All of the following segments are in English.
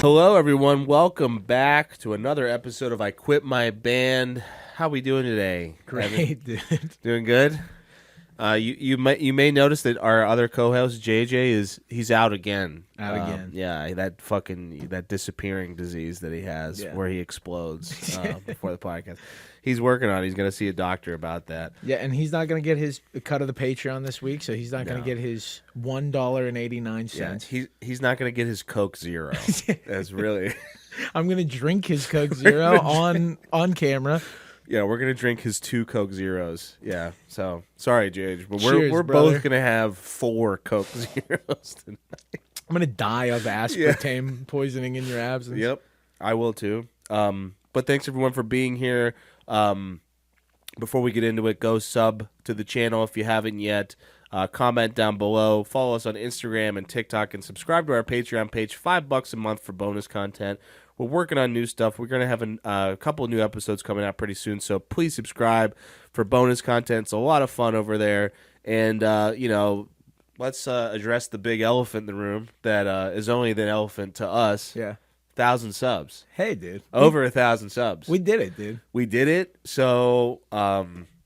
Hello, everyone. Welcome back to another episode of I Quit My Band. How we doing today? Great, dude. Doing good. You may notice that our other co-host JJ he's out again. Out again. Yeah, that disappearing disease that he has, where he explodes before the podcast. He's working on it. He's going to see a doctor about that. Yeah, and he's not going to get his cut of the Patreon this week, so he's not going to get his $1.89. Yeah, he's not going to get his Coke Zero. That's really. I'm going to drink his Coke Zero on camera. Yeah, we're gonna drink his 2 Coke Zeros. Yeah, so sorry, JJ, but Cheers, we're brother. both gonna have 4 Coke Zeros tonight. I'm going to die of aspartame poisoning in your absence. Yep, I will too. But thanks everyone for being here. Before we get into it, go sub to the channel if you haven't yet. Comment down below. Follow us on Instagram and TikTok, and subscribe to our Patreon page. $5 a month for bonus content. We're working on new stuff. We're going to have a couple of new episodes coming out pretty soon, so please subscribe for bonus content. It's a lot of fun over there. And, let's address the big elephant in the room that is only the elephant to us. Yeah. 1,000 subs. Hey, dude. Over 1,000 subs. We did it, dude. We did it. So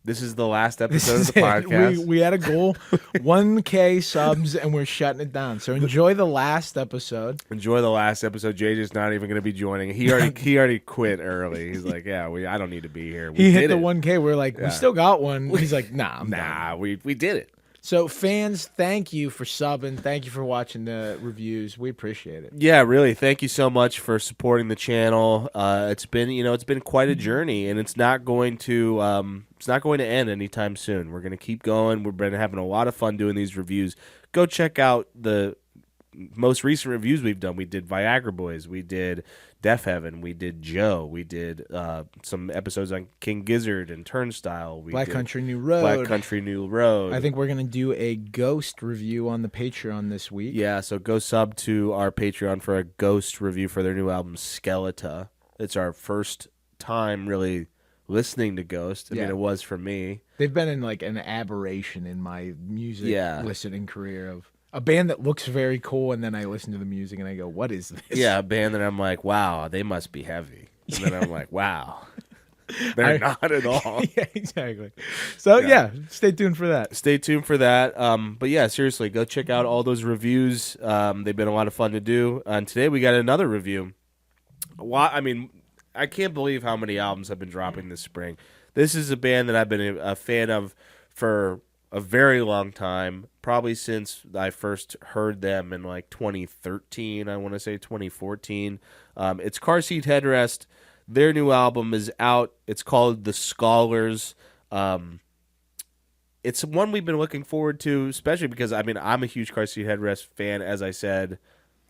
this is the last episode of the podcast. We had a goal, 1K subs, and we're shutting it down. So enjoy the last episode. Enjoy the last episode. JJ's not even going to be joining. He already quit early. He's like, yeah, I don't need to be here. He hit the 1K. We're like, we still got one. He's like, nah, I'm done. we did it. So fans, thank you for subbing. Thank you for watching the reviews. We appreciate it. Yeah, really. Thank you so much for supporting the channel. It's been quite a journey, and it's not going to end anytime soon. We're going to keep going. We've been having a lot of fun doing these reviews. Go check out the most recent reviews we've done. We did Viagra Boys. We did Deaf Heaven. We did Joe. We did some episodes on King Gizzard and Turnstile. Black Country New Road. I think we're going to do a Ghost review on the Patreon this week. Yeah, so go sub to our Patreon for a Ghost review for their new album, Skeleta. It's our first time really listening to Ghost. I mean, it was for me. They've been in like an aberration in my music listening career of a band that looks very cool, and then I listen to the music and I go, what is this? Yeah, a band that I'm like, wow, they must be heavy. And then I'm like, wow, they're not at all. Yeah, exactly. So, stay tuned for that. Stay tuned for that. But yeah, seriously, go check out all those reviews. They've been a lot of fun to do. And today we got another review. I can't believe how many albums I've been dropping this spring. This is a band that I've been a fan of for a very long time, probably since I first heard them in like 2013, I want to say 2014. It's Car Seat Headrest. Their new album is out. It's called The Scholars. It's one we've been looking forward to, especially because, I'm a huge Car Seat Headrest fan, as I said.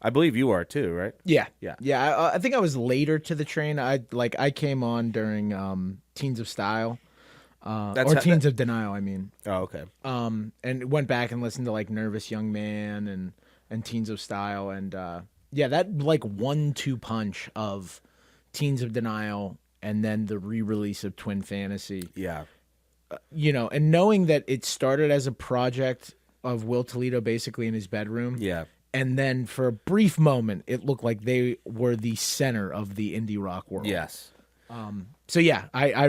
I believe you are too, right? Yeah. I think I was later to the train. I came on during Teens of Style. Teens of Denial, I mean. Oh, okay. And went back and listened to like Nervous Young Man and Teens of Style, and that like 1-2 punch of Teens of Denial and then the re-release of Twin Fantasy. Yeah. And knowing that it started as a project of Will Toledo basically in his bedroom. Yeah. And then for a brief moment, it looked like they were the center of the indie rock world. Yes. So yeah, I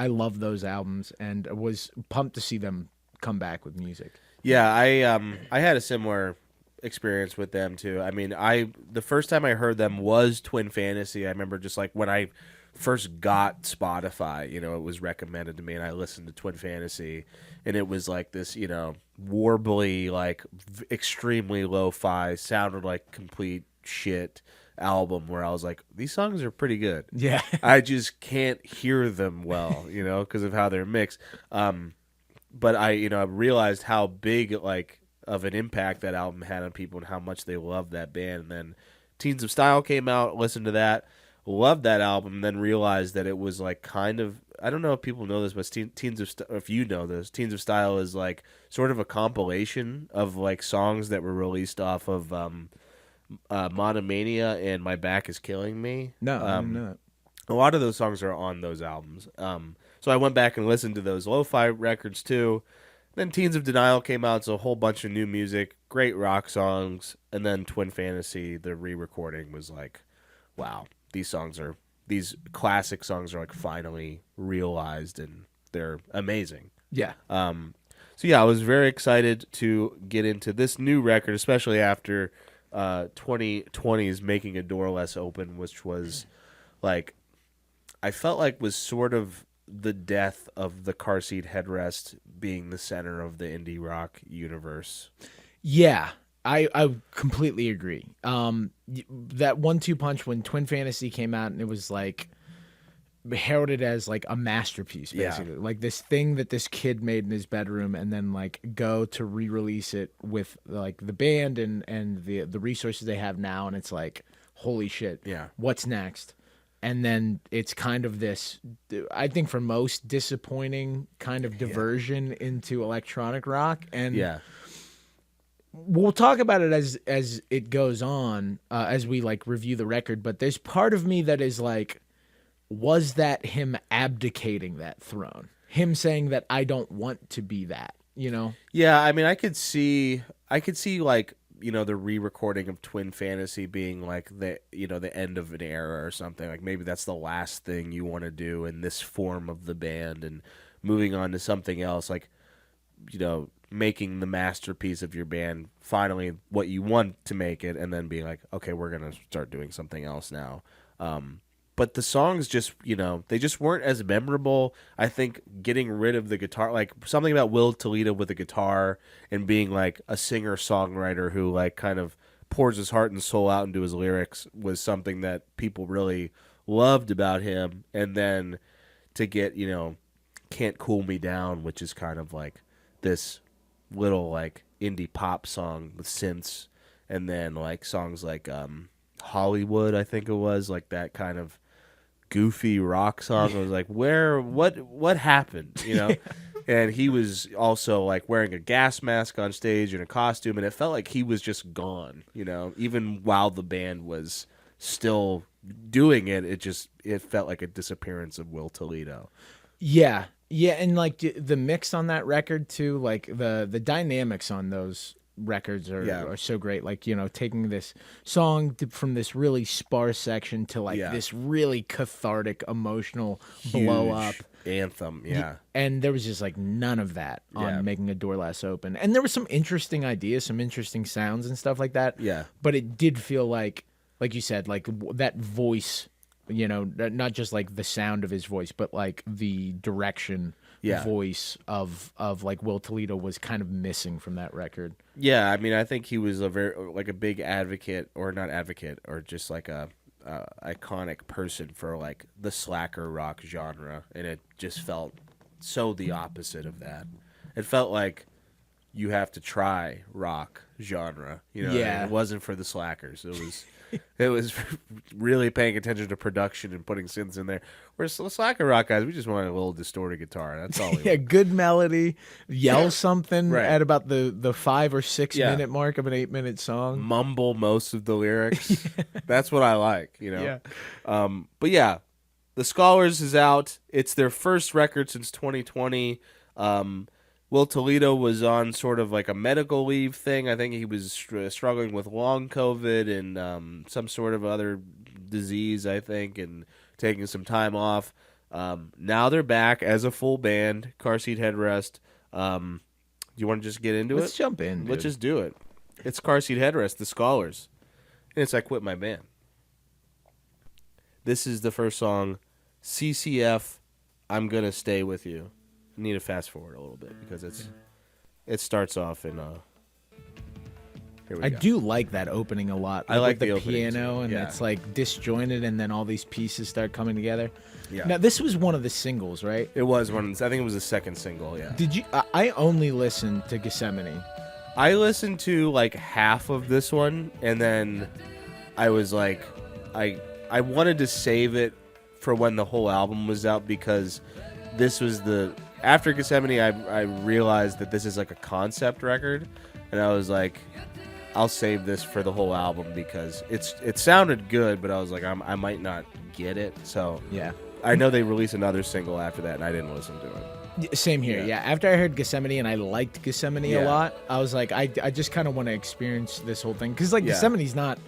love those albums and was pumped to see them come back with music. Yeah, I had a similar experience with them too. I mean, the first time I heard them was Twin Fantasy. I remember just like when I first got Spotify, it was recommended to me, and I listened to Twin Fantasy, and it was like this, warbly, like extremely lo-fi, sounded like complete shit album where I was like, these songs are pretty good. Yeah. I just can't hear them well, because of how they're mixed. But I realized how big like of an impact that album had on people and how much they loved that band. And then Teens of Style came out, listened to that, loved that album, and then realized that it was like kind of, I don't know if people know this, but if you know this, Teens of Style is like sort of a compilation of like songs that were released off of Monomania and My Back Is Killing Me. No, I'm not. A lot of those songs are on those albums. So I went back and listened to those lo-fi records too. Then Teens of Denial came out, so a whole bunch of new music, great rock songs, and then Twin Fantasy, the re-recording was like wow, these classic songs are like finally realized, and they're amazing. Yeah. So yeah, I was very excited to get into this new record, especially after 2020's Making a Door Less Open, which was like, I felt like was sort of the death of the Car Seat Headrest being the center of the indie rock universe. Yeah, I completely agree. That 1-2 punch when Twin Fantasy came out, and it was like heralded as like a masterpiece, basically. Like this thing that this kid made in his bedroom, and then like go to re-release it with like the band and the resources they have now, and it's like, holy shit, Yeah. what's next? And then it's kind of this, I think for most, disappointing kind of diversion into electronic rock. And Yeah. we'll talk about it as it goes on, as we like review the record. But there's part of me that is like, was that him abdicating that throne? Him saying that I don't want to be that, you know? Yeah, I mean, I could see like, you know, the re-recording of Twin Fantasy being like the end of an era or something. Like maybe that's the last thing you want to do in this form of the band, and moving on to something else, like, you know, making the masterpiece of your band finally what you want to make it, and then being like, okay, we're going to start doing something else now. But the songs just, you know, they just weren't as memorable. I think getting rid of the guitar, like something about Will Toledo with the guitar and being like a singer-songwriter who like kind of pours his heart and soul out into his lyrics, was something that people really loved about him. And then to get, you know, Can't Cool Me Down, which is kind of like this little like indie pop song with synths, and then like songs like Hollywood, I think it was, like that kind of goofy rock song. I was like, what happened, you know? And he was also like wearing a gas mask on stage and a costume, and it felt like he was just gone, you know, even while the band was still doing it. It felt like a disappearance of Will Toledo. Yeah, and like the mix on that record too, like the dynamics on those records are so great. Like, you know, taking this song from this really sparse section to like this really cathartic, emotional Huge blow up anthem. Yeah, and there was just like none of that on Making a Door Less Open. And there were some interesting ideas, some interesting sounds and stuff like that. Yeah, but it did feel like you said, like that voice, you know, not just like the sound of his voice, but like the direction voice of like Will Toledo was kind of missing from that record. Yeah, I mean, I think he was a big advocate, or not advocate, or just like a iconic person for like the slacker rock genre, and it just felt so the opposite of that. It felt like you have to try rock genre, you know. Yeah. It wasn't for the slackers. It was really paying attention to production and putting synths in there. Whereas the slacker rock guys, we just wanted a little distorted guitar. That's all. Yeah, good melody, yell something Right. at about the 5 or 6 minute mark of an 8-minute song. Mumble most of the lyrics. That's what I like, you know. Yeah. But yeah, The Scholars is out. It's their first record since 2020. Will Toledo was on sort of like a medical leave thing. I think he was struggling with long COVID and some sort of other disease, I think, and taking some time off. Now they're back as a full band, Car Seat Headrest. Do you want to just get into it? Let's jump in, dude. Let's just do it. It's Car Seat Headrest, The Scholars. And it's I Quit My Band. This is the first song, CCF, I'm Gonna Stay With You. I need to fast forward a little bit because it starts off in here we I go. do like that opening a lot. I like the the opening, piano, too. and Yeah. it's like disjointed, and then all these pieces start coming together. Yeah. Now this was one of the singles, right? It was one. I think it was the second single. Yeah. Did you? I only listened to Gethsemane. I listened to like half of this one, and then I was like, I wanted to save it for when the whole album was out, because this was after Gethsemane, I realized that this is like a concept record, and I was like, I'll save this for the whole album because it sounded good, but I was like, I might not get it. So Yeah. I know they released another single after that, and I didn't listen to it. Same here. Yeah. Yeah. After I heard Gethsemane and I liked Gethsemane a Yeah. lot, I was like, I just kind of want to experience this whole thing, because like Yeah. Gethsemane's not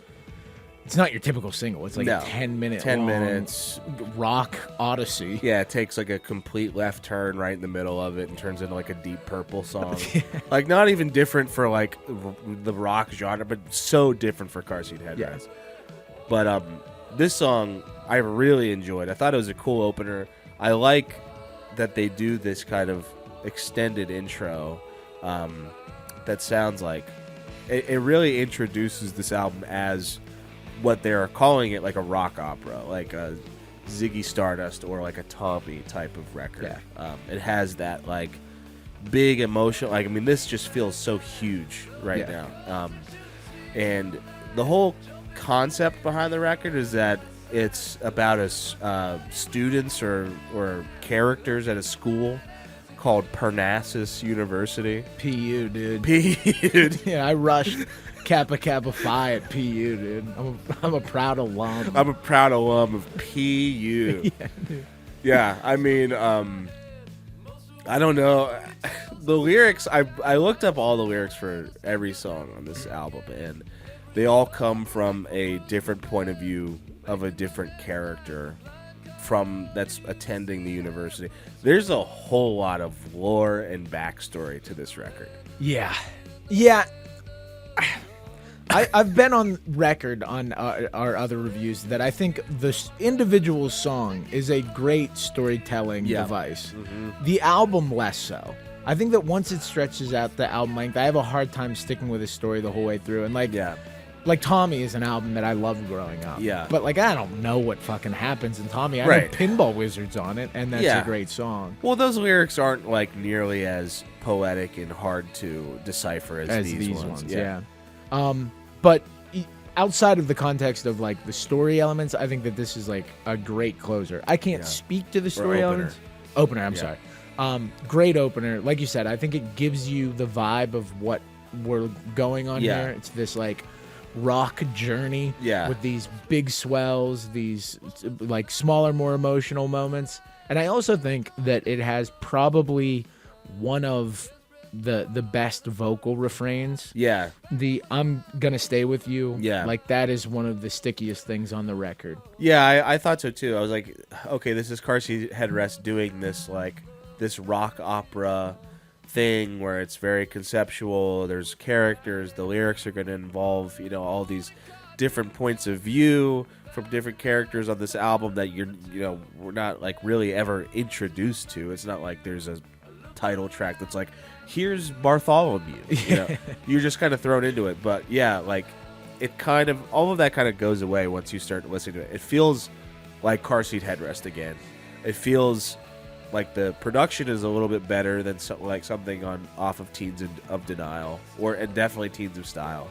it's not your typical single. It's like No. a 10-minute 10 minutes. rock odyssey. Yeah, it takes like a complete left turn right in the middle of it and turns into like a Deep Purple song. Like not even different for like the rock genre, but so different for Car Seat Headrest. Yeah. But this song I really enjoyed. I thought it was a cool opener. I like that they do this kind of extended intro that sounds like it really introduces this album as what they're calling it, like a rock opera, like a Ziggy Stardust or like a Tommy type of record. Yeah. It has that like big emotion. Like, I mean, this just feels so huge right now. And the whole concept behind the record is that it's about students or characters at a school called Parnassus University. PU, dude. PU. Yeah, I rushed Kappa Kappa Phi at PU, dude. I'm a proud alum. I'm a proud alum of PU. Yeah, dude. Yeah, I mean, I don't know. The lyrics, I looked up all the lyrics for every song on this album, and they all come from a different point of view of a different character that's attending the university. There's a whole lot of lore and backstory to this record. Yeah. I've been on record on our other reviews that I think the individual song is a great storytelling device. Mm-hmm. The album less so. I think that once it stretches out the album length, I have a hard time sticking with a story the whole way through. And like Tommy is an album that I loved growing up. Yeah. But like I don't know what fucking happens in Tommy. I Right. know Pinball Wizards on it, and that's a great song. Well, those lyrics aren't like nearly as poetic and hard to decipher as these ones. Yeah. But outside of the context of like the story elements, I think that this is like a great closer. I can't speak to the story elements. Opener, I'm sorry. Great opener. Like you said, I think it gives you the vibe of what we're going on here. It's this like rock journey with these big swells, these like smaller, more emotional moments. And I also think that it has probably one of the best vocal refrains. Yeah. The I'm gonna stay with you. Yeah. Like that is one of the stickiest things on the record. Yeah, I thought so too. I was like, okay, this is Car Seat Headrest doing this like this rock opera thing where it's very conceptual. There's characters. The lyrics are going to involve, all these different points of view from different characters on this album that we're not like really ever introduced to. It's not like there's a title track that's like, here's Bartholomew. You're just kind of thrown into it. But yeah, like it kind of, all of that kind of goes away once you start listening to it. It feels like Car Seat Headrest again. It feels like the production is a little bit better than something off of Teens of Denial and definitely Teens of Style.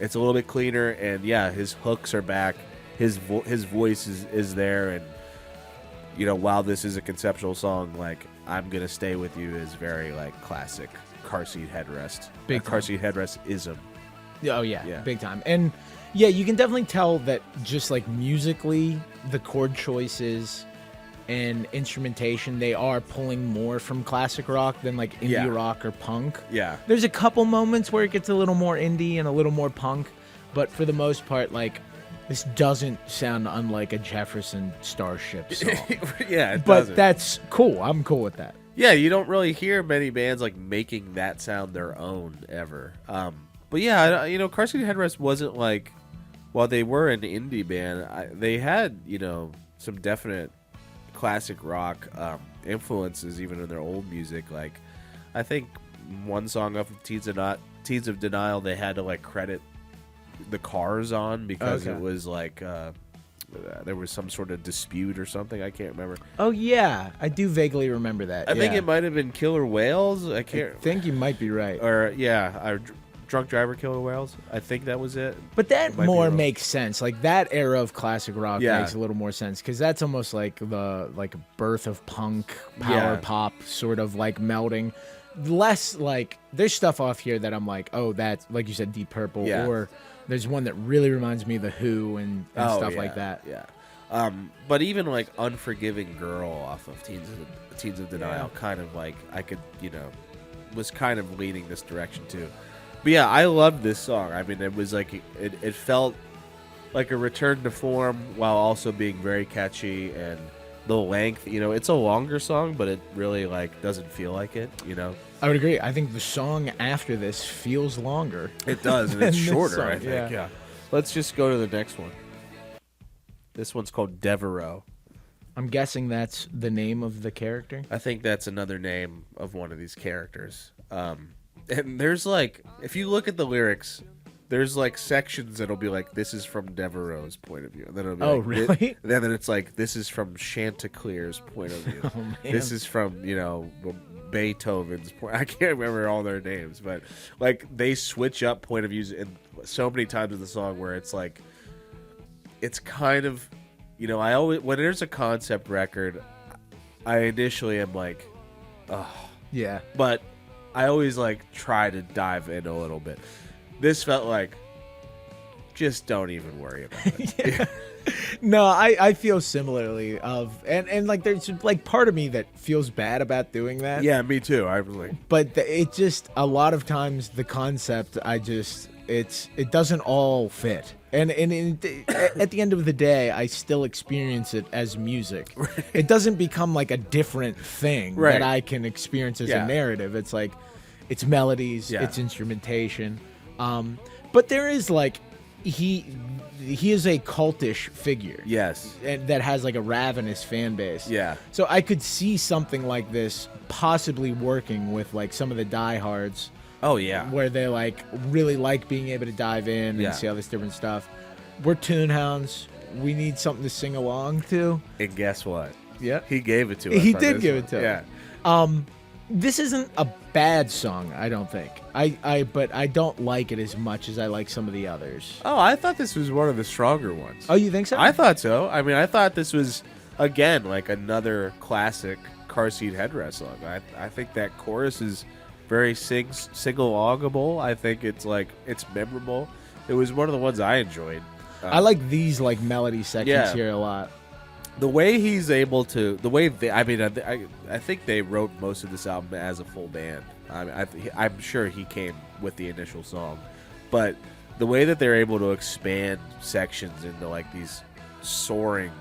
It's a little bit cleaner, and his hooks are back. His voice is there, and while this is a conceptual song, like I'm Gonna Stay With You is very like classic Car Seat Headrest. Big Car Seat Headrest ism. Oh yeah, big time. And you can definitely tell that just like musically, the chord choices and instrumentation, they are pulling more from classic rock than like indie rock or punk. Yeah. There's a couple moments where it gets a little more indie and a little more punk, but for the most part, like this doesn't sound unlike a Jefferson Starship song. It but doesn't. That's cool. I'm cool with that. Yeah, you don't really hear many bands like making that sound their own ever. But yeah, Car Seat Headrest wasn't like, while they were an indie band, they had some definite classic rock influences even in their old music. Like I think one song off of Teens of Denial they had to like credit the Cars on because it was like there was some sort of dispute or something. I can't remember. Oh yeah, I do vaguely remember that. I think it might have been Killer Whales. I think you might be right. Or Drunk Driver Killer Whales. I think that was it. But that more makes sense. Like that era of classic rock makes a little more sense because that's almost like the birth of punk, power pop sort of like melding. Less like there's stuff off here that I'm like, oh, that's like you said, Deep Purple, or there's one that really reminds me of The Who and stuff like that. Yeah. But even like Unforgiving Girl off of Teens of Denial, kind of like I could, was kind of leaning this direction too. But yeah, I loved this song. I mean, it was like it felt like a return to form while also being very catchy, and the length, it's a longer song, but it really like doesn't feel like it, I would agree. I think the song after this feels longer. It does, and than it's this shorter, song, I think. Yeah. Let's just go to the next one. This one's called Devereux. I'm guessing that's the name of the character. I think that's another name of one of these characters. And there's like, if you look at the lyrics, there's like sections that'll be like, this is from Devereux's point of view. And then it'll be Oh, like, really? Then it's like, this is from Chanticleer's point of view. Oh, man. This is from, Beethoven's point. I can't remember all their names, but like they switch up point of views in so many times in the song where it's like, it's kind of, I always, when there's a concept record, I initially am like, oh, Yeah. but I always like try to dive in a little bit. This felt like, just don't even worry about it. No, I feel similarly and like there's like part of me that feels bad about doing that. Yeah, me too. I was like, But it just a lot of times the concept it doesn't all fit. And at the end of the day, I still experience it as music. Right. It doesn't become like a different thing right. that I can experience as a narrative. It's like it's melodies, it's instrumentation. But there is like he is a cultish figure. Yes. And that has like a ravenous fan base. Yeah. So I could see something like this possibly working with like some of the diehards. Oh, yeah. Where they like really like being able to dive in and see all this different stuff. We're tune hounds. We need something to sing along to. And guess what? Yeah. He gave it to us. He did give it to us. Yeah. This isn't a bad song, I don't think. But I don't like it as much as I like some of the others. Oh, I thought this was one of the stronger ones. Oh, you think so? I thought so. I mean, I thought this was, again, like another classic Car Seat Headrest song. I think that chorus is very sing-alongable. I think it's memorable. It was one of the ones I enjoyed. I like these like melody sections here a lot. The way he's able to, I think they wrote most of this album as a full band. I'm sure he came with the initial song, but the way that they're able to expand sections into like these soaring,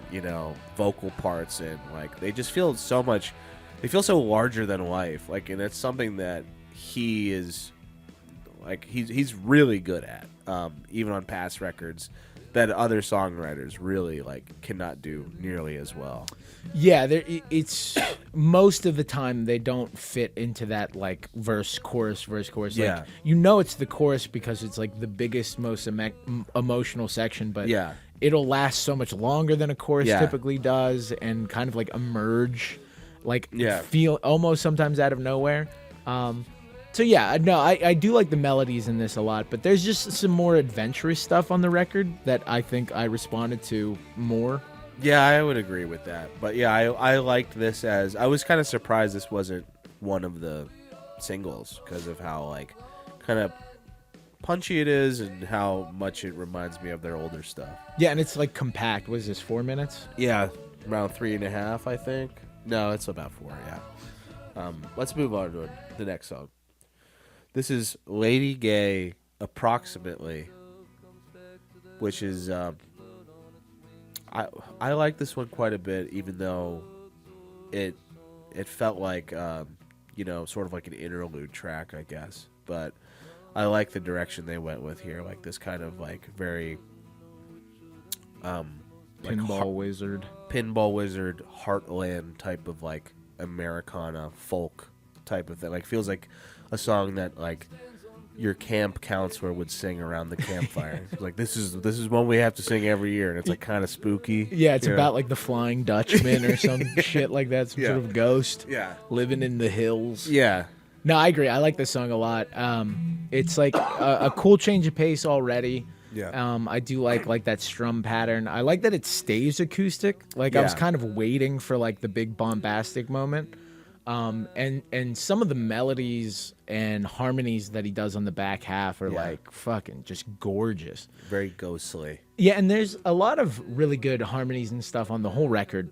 vocal parts, and like they just feel so much. They feel so larger than life. Like, and it's something that he is, like, he's really good at, even on past records, that other songwriters really like cannot do nearly as well. Yeah, it's most of the time they don't fit into that like verse chorus. Yeah. Like, it's the chorus because it's like the biggest, most emotional section, but it'll last so much longer than a chorus typically does, and kind of like emerge, like feel almost sometimes out of nowhere. So yeah, no, I do like the melodies in this a lot, but there's just some more adventurous stuff on the record that I think I responded to more. Yeah, I would agree with that. But yeah, I liked this as, I was kind of surprised this wasn't one of the singles because of how like kind of punchy it is and how much it reminds me of their older stuff. Yeah, and it's like compact. What is this, 4 minutes? Yeah, around 3.5, I think. No, it's about 4, yeah. Let's move on to the next song. This is Lady Gay, Approximately, which is, I like this one quite a bit, even though it felt like, sort of like an interlude track, I guess. But I like the direction they went with here, like this kind of like very, Pinball Wizard, Heartland type of like Americana folk type of thing. Like feels like a song that like your camp counselor would sing around the campfire. It's like this is one we have to sing every year, and it's like kind of spooky. Yeah, it's about like the Flying Dutchman or some shit like that, some sort of ghost. Yeah, living in the hills. Yeah. No, I agree. I like this song a lot. It's like a cool change of pace already. Yeah. I do like that strum pattern. I like that it stays acoustic. Like I was kind of waiting for like the big bombastic moment. And some of the melodies and harmonies that he does on the back half are like fucking just gorgeous. Very ghostly. Yeah, and there's a lot of really good harmonies and stuff on the whole record.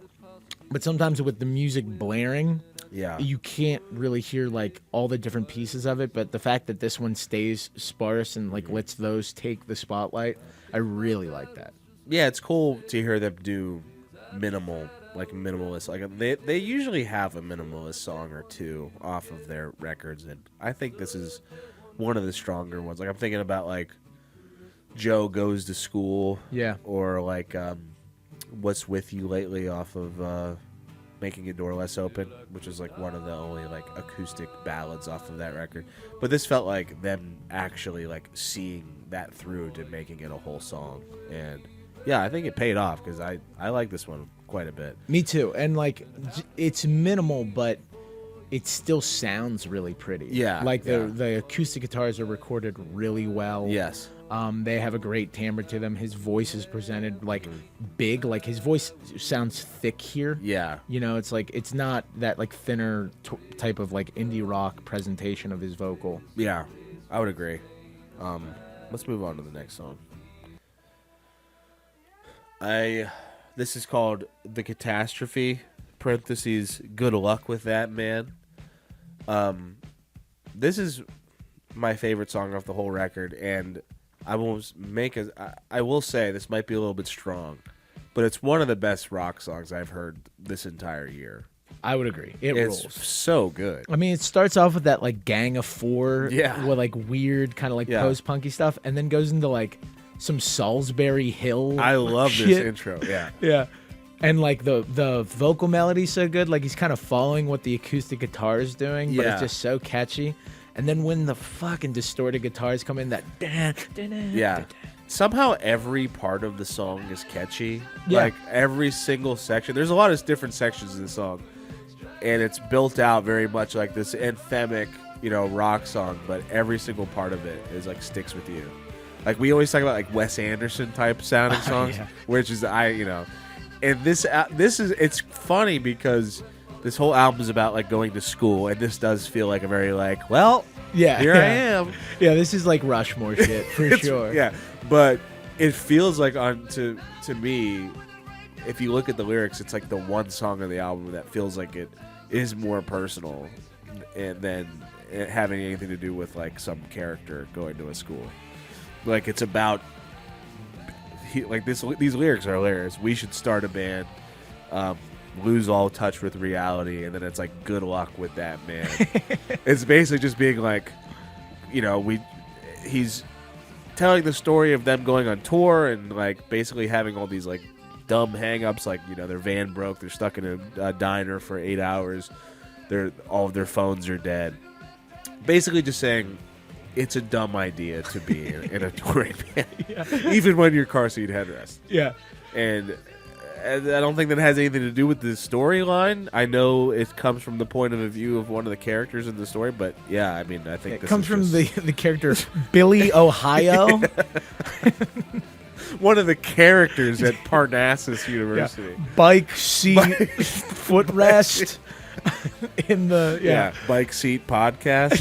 But sometimes with the music blaring, you can't really hear like all the different pieces of it. But the fact that this one stays sparse and like lets those take the spotlight, I really like that. yeah, it's cool to hear them do minimalist. Like they usually have a minimalist song or two off of their records, and I think this is one of the stronger ones. Like I'm thinking about like Joe Goes to School, Yeah. or like What's With You Lately off of Making a Door Less Open, which is like one of the only like acoustic ballads off of that record. But this felt like them actually like seeing that through to making it a whole song, and yeah, I think it paid off because I like this one quite a bit. Me too. And like it's minimal, but it still sounds really pretty. Yeah, Like yeah. the acoustic guitars are recorded really well. Yes. They have a great timbre to them. His voice is presented like big. Like his voice sounds thick here. Yeah. You know, it's like it's not that like thinner type of like indie rock presentation of his vocal. Yeah, I would agree. Let's move on to the next song. This is called The Catastrophe. Parentheses, good luck with that, man. This is my favorite song off the whole record, and I will say this might be a little bit strong, but it's one of the best rock songs I've heard this entire year. I would agree. It's rules. So good. I mean, it starts off with that like Gang of Four, Yeah. with like weird kind of like Yeah. post-punky stuff, and then goes into like some Salisbury Hill. I love shit. this intro. Yeah. Yeah. And like the vocal melody's so good, like he's kind of following what the acoustic guitar is doing, but Yeah. it's just so catchy. And then when the fucking distorted guitars come in, that Yeah. Somehow every part of the song is catchy. Yeah. Like every single section. There's a lot of different sections in the song. And it's built out very much like this anthemic, rock song, but every single part of it is like sticks with you. Like we always talk about like Wes Anderson type sounding songs, Yeah. which is and this is it's funny because this whole album is about like going to school, and this does feel like a very like, well, Yeah, here yeah. I am. Yeah, this is like Rushmore shit for It's- sure. Yeah, but it feels like to me, if you look at the lyrics, it's like the one song on the album that feels like it is more personal, and then it having anything to do with like some character going to a school. Like it's about these lyrics are hilarious. We should start a band, lose all touch with reality, and then it's like good luck with that, man. It's basically just being like, he's telling the story of them going on tour and like basically having all these like dumb hang-ups, like their van broke, they're stuck in a diner for 8 hours, all of their phones are dead. Basically just saying it's a dumb idea to be in a touring band, even when you're Car Seat Headrest. Yeah. And I don't think that has anything to do with the storyline. I know it comes from the point of view of one of the characters in the story, but yeah, I mean, I think It this comes is from just the character Billy Ohio. one of the characters at Parnassus University. Bike seat footrest in the Bike Seat Podcast.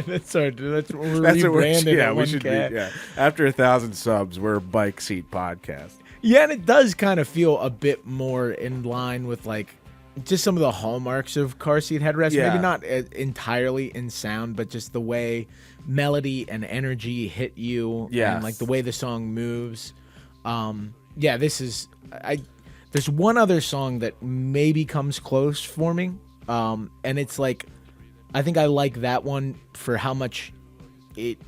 that's what we're That's what we're rebranding. yeah, at we should be. 1K. Yeah, after 1,000 subs, we're Bike Seat Podcast. Yeah, and it does kind of feel a bit more in line with like just some of the hallmarks of Car Seat Headrest. Yeah. Maybe not entirely in sound, but just the way melody and energy hit you, Yes. and like the way the song moves. This is there's one other song that maybe comes close for me, and it's like I think I like that one for how much it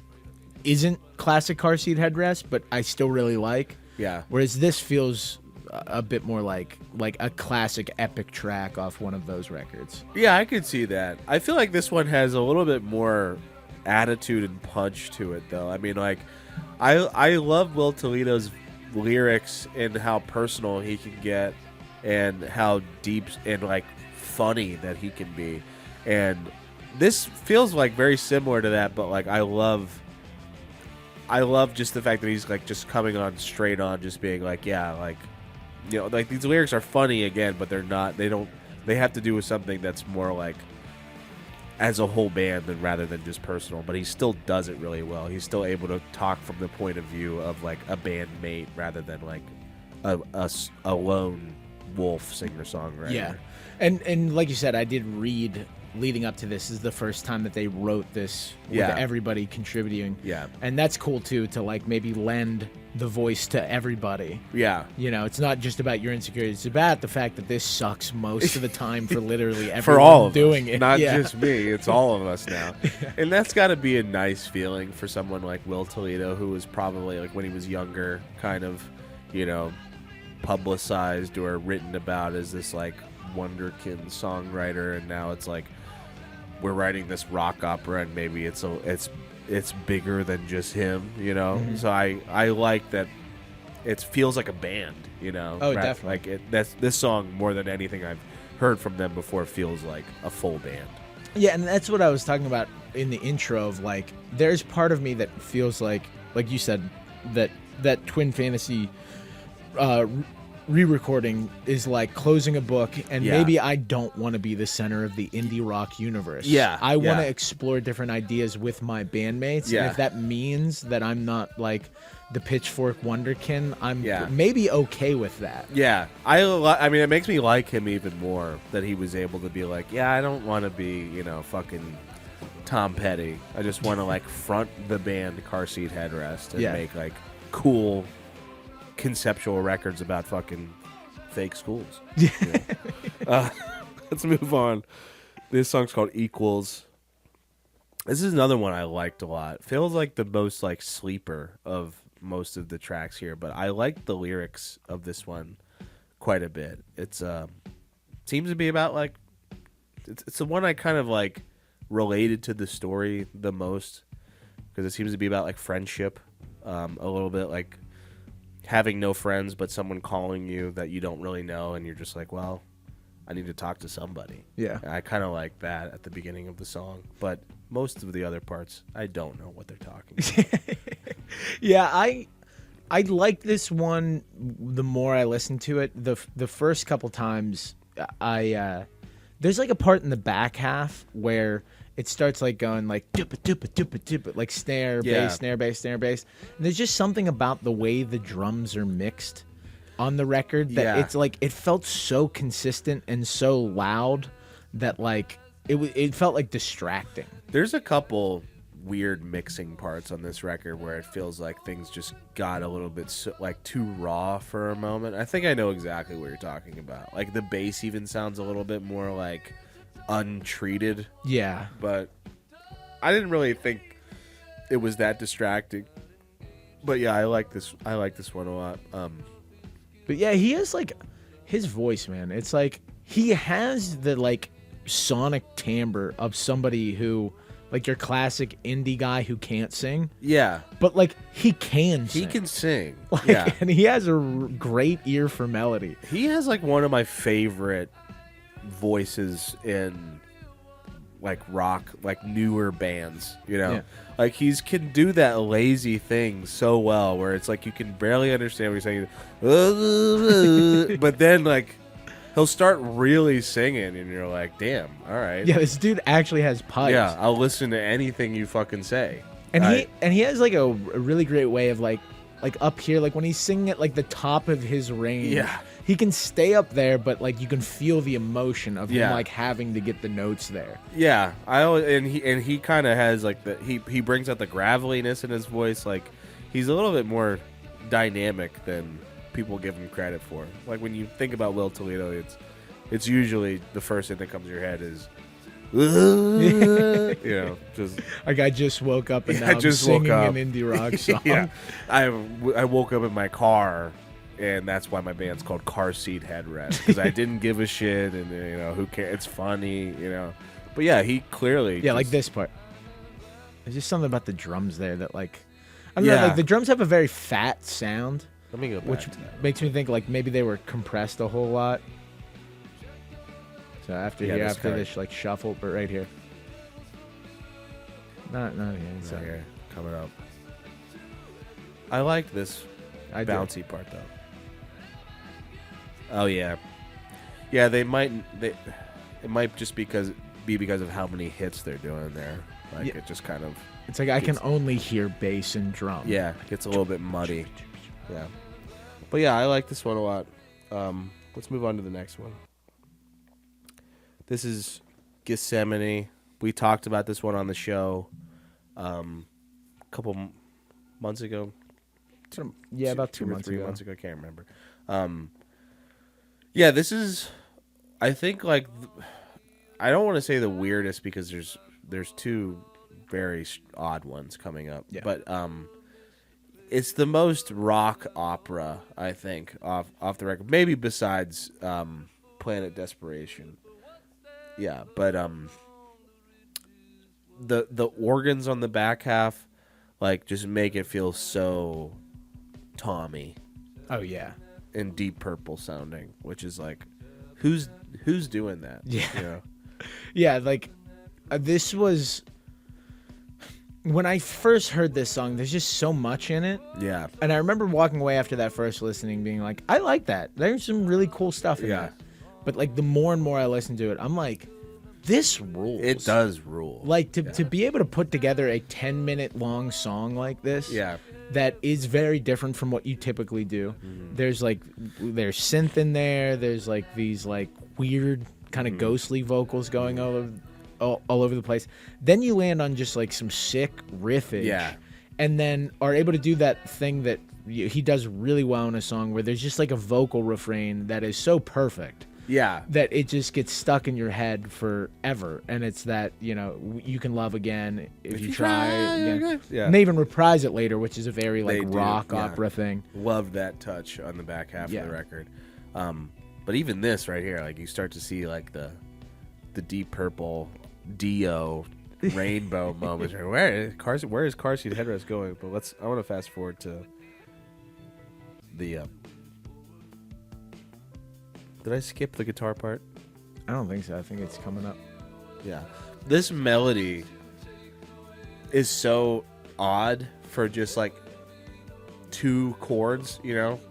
isn't classic Car Seat Headrest, but I still really like. Yeah. Whereas this feels a bit more like a classic epic track off one of those records. Yeah, I could see that. I feel like this one has a little bit more attitude and punch to it, though. I mean, like, I love Will Toledo's lyrics and how personal he can get and how deep and, like, funny that he can be. And this feels, like, very similar to that, but, like, I love just the fact that he's, like, just coming on straight on, just being like, yeah, like, like, these lyrics are funny again, but they have to do with something that's more like as a whole band rather than just personal, but he still does it really well. He's still able to talk from the point of view of like a bandmate rather than like a lone wolf singer-songwriter. Yeah. And like you said, I did read leading up to this is the first time that they wrote this with Yeah. everybody contributing. Yeah. And that's cool too, to like maybe lend the voice to everybody. Yeah. You know, it's not just about your insecurities. It's about the fact that this sucks most of the time for literally everyone For all of doing us, it. not Yeah. just me. It's all of us now, and that's got to be a nice feeling for someone like Will Toledo, who was probably like when he was younger, kind of, you know, publicized or written about as this like wonderkind songwriter, and now it's like we're writing this rock opera, and maybe it's bigger than just him, you know. Mm-hmm. So I like that. It feels like a band, you know. Oh, definitely. Like that's this song more than anything I've heard from them before feels like a full band. Yeah, and that's what I was talking about in the intro of like there's part of me that feels like you said, that Twin Fantasy re-recording is like closing a book, and Yeah. maybe I don't want to be the center of the indie rock universe. Yeah, I want to yeah. explore different ideas with my bandmates, Yeah. and if that means that I'm not like the Pitchfork Wonderkin, I'm Yeah. maybe okay with that. Yeah, I mean, it makes me like him even more that he was able to be like, yeah, I don't want to be, you know, fucking Tom Petty. I just want to like front the band Car Seat Headrest and Yeah. make like cool conceptual records about fucking fake schools. You know? Let's move on. This song's called Equals. This is another one I liked a lot. Feels like the most like sleeper of most of the tracks here, but I like the lyrics of this one quite a bit. It's seems to be about like it's the one I kind of like related to the story the most, because it seems to be about like friendship, a little bit like having no friends but someone calling you that you don't really know, and you're just like, well, I need to talk to somebody. Yeah. And I kind of like that at the beginning of the song, but most of the other parts I don't know what they're talking about. Yeah, I like this one the more I listen to it. The first couple times there's like a part in the back half where it starts like going like dippa dippa dippa dippa, like snare, Yeah. bass, snare, bass, snare, bass. And there's just something about the way the drums are mixed on the record that Yeah. it's like it felt so consistent and so loud that like it felt like distracting. There's a couple weird mixing parts on this record where it feels like things just got a little bit like too raw for a moment. I think I know exactly what you're talking about. Like the bass even sounds a little bit more like untreated, Yeah. but I didn't really think it was that distracting. But yeah, I like this one a lot. But yeah, he has like his voice, man. It's like he has the like sonic timbre of somebody who like your classic indie guy who can't sing, Yeah, but like he can sing. he can sing. Like, Yeah, and he has a great ear for melody. he has like one of my favorite voices in like rock, like newer bands, you know. Yeah. Like he's can do that lazy thing so well where it's like you can barely understand what he's saying, but then like he'll start really singing and you're like, damn, all right. Yeah, this dude actually has pipes. Yeah, I'll listen to anything you fucking say. and he has like a really great way of like up here, like when he's singing at like the top of his range. Yeah. He can stay up there, but like you can feel the emotion of him Yeah. like having to get the notes there. Yeah, I always, and he kind of has like he brings out the graveliness in his voice. Like he's a little bit more dynamic than people give him credit for. Like when you think about Will Toledo, it's usually the first thing that comes to your head is, you know, just Like I just woke up and Yeah, now I I'm just woke singing up. an indie rock song. yeah. I woke up in my car. And that's why my band's called Car Seat Headrest, because I didn't give a shit, and you know who cares? It's funny, you know. But yeah, he clearly Yeah, like just- this part. There's just something about the drums there that like I don't know, Yeah. like the drums have a very fat sound, Let me go back. which to that. makes me think like maybe they were compressed a whole lot. So after Yeah, here, this after guy. this like shuffle, but right here. Not here. It's So right here, coming up. I like this I do. bouncy part though. Oh yeah, it might just be because of how many hits they're doing there. Like Yeah. it just kind of It's like I can only hear bass and drum. it gets a little bit muddy. Yeah, but yeah, I like this one a lot. Let's move on to the next one. This is Gethsemane. We talked about this one on the show a couple months ago. About two 2 or months 3 ago. months ago. I can't remember. Yeah, this is, I think, like, I don't want to say the weirdest because there's two very odd ones coming up. Yeah. But it's the most rock opera, I think, off the record. Maybe besides Planet Desperation. Yeah, but the organs on the back half, like, just make it feel so Tommy Oh yeah. and Deep Purple sounding, which is like, who's doing that? Yeah. You know? Yeah, like this was when I first heard this song. There's just so much in it, Yeah. and I remember walking away after that first listening, being like, "I like that. There's some really cool stuff in Yeah. that." But like the more and more I listen to it, I'm like, "This rules." It does rule. Like to be able to put together a 10-minute long song like this. Yeah. That is very different from what you typically do. Mm-hmm. There's synth in there. There's like these like weird kind of ghostly vocals going all over the place. Then you land on just like some sick riffage. Yeah. And then are able to do that thing that he does really well in a song where there's just like a vocal refrain that is so perfect. Yeah. That it just gets stuck in your head forever, and it's that you can love again if you try. Again. Yeah. And they even reprise it later, which is a very like They do, rock yeah. opera thing. Love that touch on the back half Yeah. of the record. But even this right here, like, you start to see like the Deep Purple Dio rainbow moments. Where is Car Seat Headrest going? But I want to fast forward to the. Did I skip the guitar part? I don't think so. I think it's coming up. Yeah. This melody is so odd for just like two chords,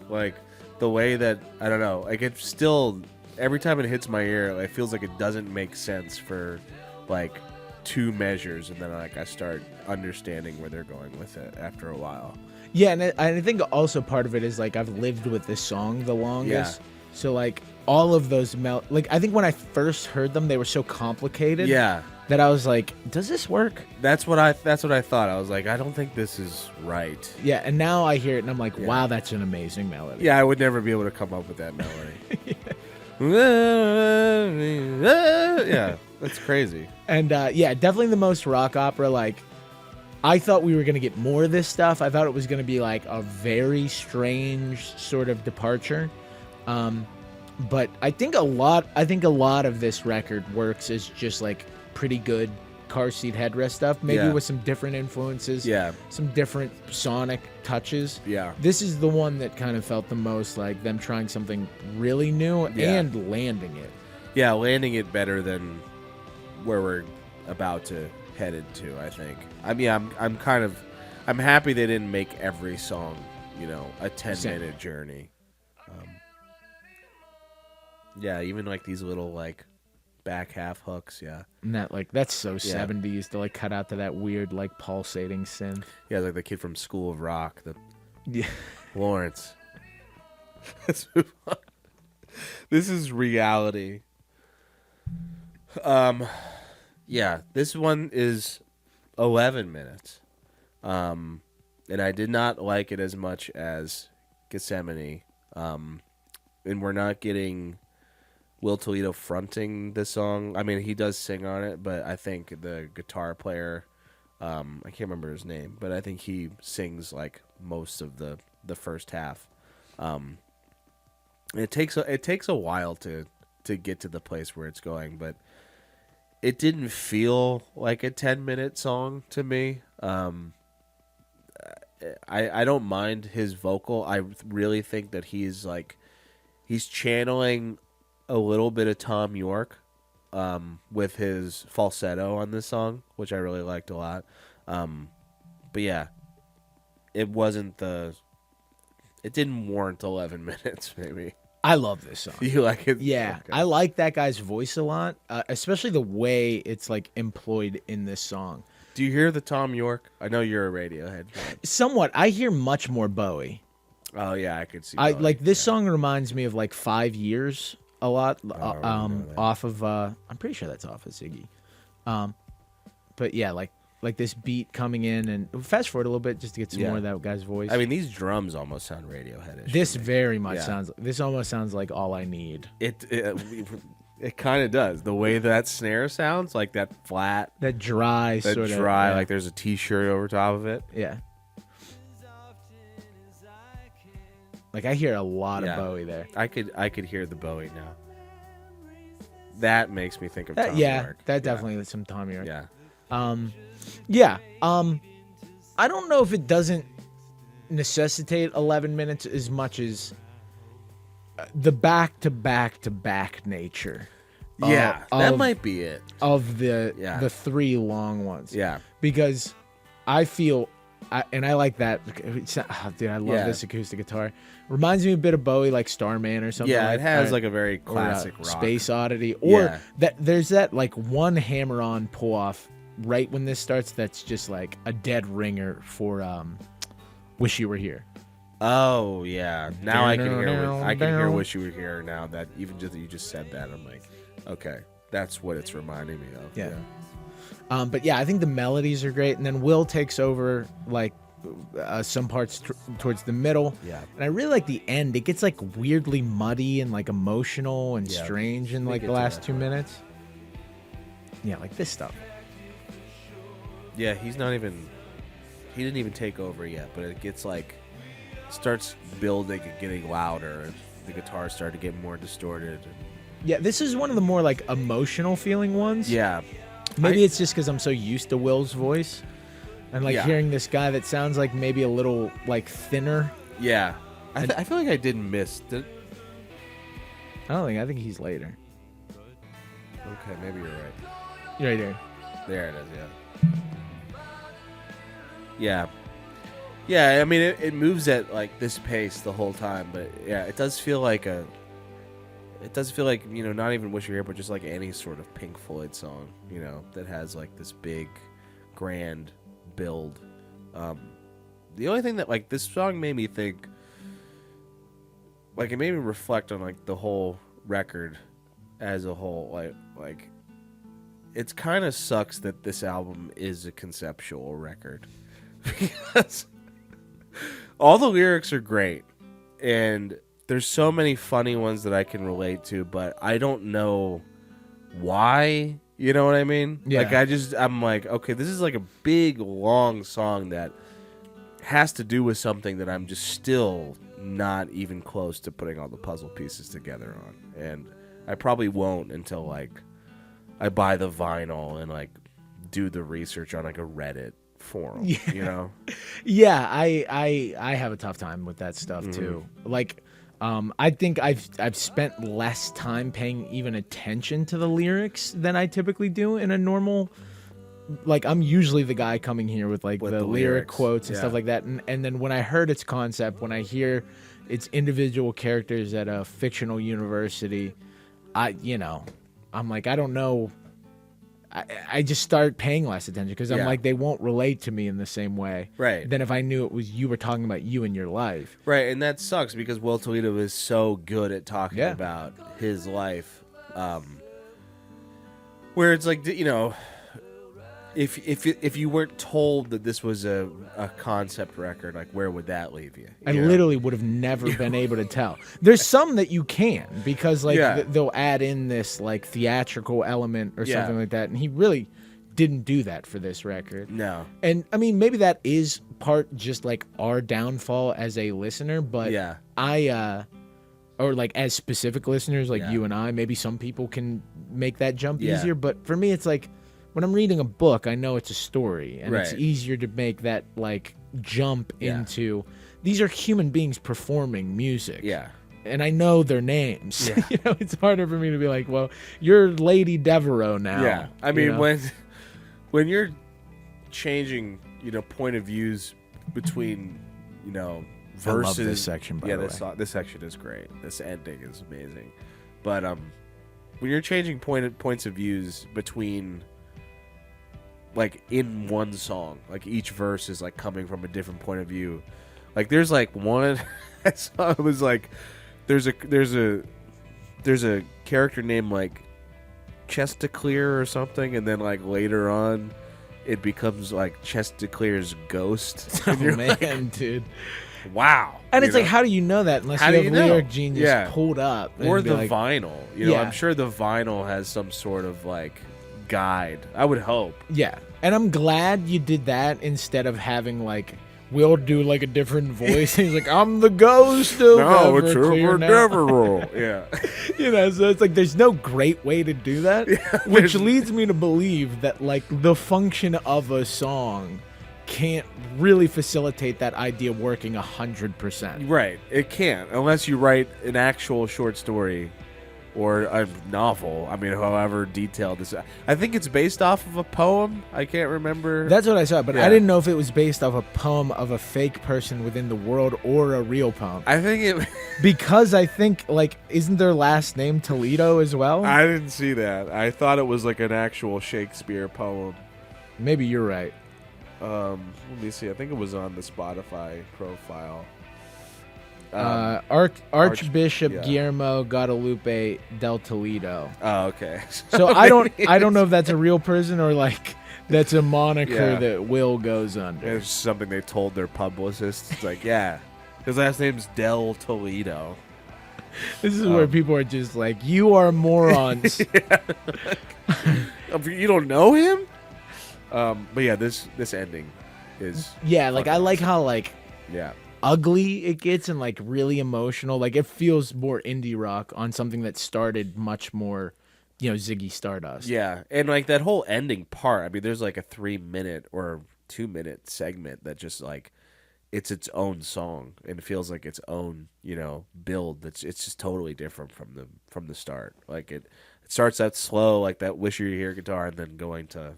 like the way that, I don't know, like it's still, every time it hits my ear, it feels like it doesn't make sense for like two measures, and then like I start understanding where they're going with it after a while. Yeah, and I think also part of it is like I've lived with this song the longest. Yeah. So like all of those like I think when I first heard them, they were so complicated. Yeah. That I was like, does this work? That's what I thought. I was like, I don't think this is right. Yeah, and now I hear it and I'm like, wow, that's an amazing melody. Yeah, I would never be able to come up with that melody. Yeah, that's crazy. And yeah, definitely the most rock opera. Like, I thought we were gonna get more of this stuff. I thought it was gonna be like a very strange sort of departure. But I think a lot of this record works as just like pretty good Car Seat Headrest stuff, maybe with some different influences, some different sonic touches. Yeah. This is the one that kind of felt the most like them trying something really new and landing it. Yeah, landing it better than where we're about to head into, I think. I mean, I'm happy they didn't make every song, a 10-minute journey. Yeah, even like these little like back half hooks, yeah. And that's so 70s to like cut out to that weird like pulsating synth. Yeah, like the kid from School of Rock, Yeah. Lawrence. Let's move on. This is reality. Yeah, this one is 11 minutes. And I did not like it as much as Gethsemane. And we're not getting Will Toledo fronting the song. I mean, he does sing on it, but I think the guitar player, I can't remember his name, but I think he sings like most of the first half. It takes a while to get to the place where it's going, but it didn't feel like a 10-minute song to me. I don't mind his vocal. I really think that he's channeling a little bit of Tom York with his falsetto on this song, which I really liked a lot. But yeah, it didn't warrant 11 minutes, maybe. I love this song. You like it? Yeah, okay. I like that guy's voice a lot, especially the way it's like employed in this song. Do you hear the Tom York? I know you're a Radiohead fan. Somewhat. I hear much more Bowie. Oh yeah, I could see. Like this song reminds me of like 5 years a lot know that. off of I'm pretty sure that's off of Ziggy. But yeah, like this beat coming in, and fast forward a little bit just to get some more of that guy's voice. I mean, these drums almost sound Radiohead-ish. This very much this almost sounds like All I Need. It kind of does. The way that snare sounds, like that flat, that dry sort of like there's a T-shirt over top of it. Yeah. Like I hear a lot of Bowie there. I could hear the Bowie now. That makes me think of Tom York. That definitely is some Tom York. Yeah. I don't know if it doesn't necessitate 11 minutes as much as the back-to-back-to-back nature. That might be it. Of the three long ones. Yeah. Because I feel, and I like that. Dude, I love this acoustic guitar. Reminds me a bit of Bowie, like Starman or something. Yeah, it has like a very classic rock. Space Oddity. Or there's that like one hammer-on pull-off right when this starts that's just like a dead ringer for Wish You Were Here. Oh yeah, now I can hear Wish You Were Here now. That even just that you just said that, I'm like, okay, that's what it's reminding me of. Yeah. But yeah, I think the melodies are great, and then Will takes over like some parts towards the middle. Yeah. And I really like the end. It gets like weirdly muddy and like emotional and strange in like the last 2 minutes. Yeah, like this stuff. Yeah, he didn't even take over yet, but it gets like starts building and getting louder, and the guitars start to get more distorted. Yeah, this is one of the more like emotional feeling ones. Yeah. Maybe it's just because I'm so used to Will's voice, and like hearing this guy that sounds like maybe a little like thinner. Yeah. I feel like I didn't miss. I think he's later. Okay, maybe you're right. You're right there. There it is, yeah. Yeah, I mean, it moves at like this pace the whole time, but yeah, it does feel like not even Wish You Were Here, but just like any sort of Pink Floyd song, that has like this big, grand build. The only thing that like this song made me think, like it made me reflect on like the whole record as a whole, like it's kind of sucks that this album is a conceptual record. Because all the lyrics are great, and there's so many funny ones that I can relate to, but I don't know why. You know what I mean? Yeah. Like I'm like, okay, this is like a big long song that has to do with something that I'm just still not even close to putting all the puzzle pieces together on, and I probably won't until like I buy the vinyl and like do the research on like a Reddit forum. Yeah, I have a tough time with that stuff too. Like I think I've spent less time paying even attention to the lyrics than I typically do in a normal, like I'm usually the guy coming here with like the lyric quotes and stuff like that, and then when I heard its concept, when I hear its individual characters at a fictional university, I'm like, I don't know. I just start paying less attention because I'm like, they won't relate to me in the same way than if I knew it was you were talking about you in your life. Right, and that sucks because Will Toledo is so good at talking about his life. Where it's like, if you weren't told that this was a concept record, like where would that leave you? I literally would have never been able to tell. There's some that you can because like they'll add in this like theatrical element or something like that, and he really didn't do that for this record. No. And I mean, maybe that is part just like our downfall as a listener, but or like as specific listeners like you and I, maybe some people can make that jump easier, but for me it's like when I'm reading a book, I know it's a story, and it's easier to make that like jump into these are human beings performing music. Yeah. And I know their names. Yeah. It's harder for me to be like, well, you're Lady Devereux now. Yeah. I mean, when you're changing, point of views between, verses. I love this section, by the way. This section is great. This ending is amazing. But when you're changing points of views between, like, in one song, like, each verse is, like, coming from a different point of view. Like, there's, like, one song was, like, there's a there's a character named like Chestaclear or something, and then like later on, it becomes like Chestaclear's ghost. Oh And you're man, dude. wow. And you it's like, know? how do you know that unless How you do have you know? Lyric Genius Yeah. pulled up? Or and be the like, vinyl. You know, Yeah. I'm sure the vinyl has some sort of like guide. I would hope. Yeah. And I'm glad you did that instead of having like Will do like a different voice. He's like, I'm the ghost of No, it's Everclear over now. Devereux. Yeah. You know, so it's like there's no great way to do that, which leads me to believe that like the function of a song can't really facilitate that idea working 100%. Right. It can't unless you write an actual short story or a novel. I mean, however detailed this. I think it's based off of a poem. I can't remember. That's what I saw, but Yeah. I didn't know if it was based off a poem of a fake person within the world or a real poem. I think it. Because I think, like, isn't their last name Toledo as well? I didn't see that. I thought it was like an actual Shakespeare poem. Maybe you're right. Let me see. I think it was on the Spotify profile. Archbishop yeah. Guillermo Guadalupe del Toledo. Oh, okay. So I don't know if that's a real person or like that's a moniker Yeah. that Will goes under. It's something they told their publicist. It's like, yeah, his last name's Del Toledo. This is where people are just like, you are morons. You don't know him? But yeah, this ending is Yeah, like I like how like yeah. ugly it gets and like really emotional. Like it feels more indie rock on something that started much more, Ziggy Stardust. Yeah, and like that whole ending part. I mean, there's like a 3-minute or 2-minute segment that just like it's its own song and it feels like its own, build. It's just totally different from the start. Like it starts out slow, like that "Wish You Were Here" guitar, and then going to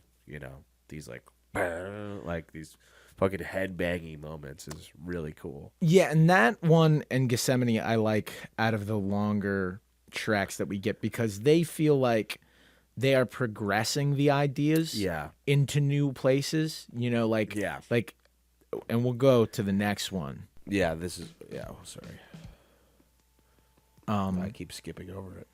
these like these fucking head banging moments is really cool. Yeah, and that one and Gethsemane I like out of the longer tracks that we get because they feel like they are progressing the ideas Yeah. into new places, Yeah. like and we'll go to the next one. Yeah, this is sorry. I keep skipping over it.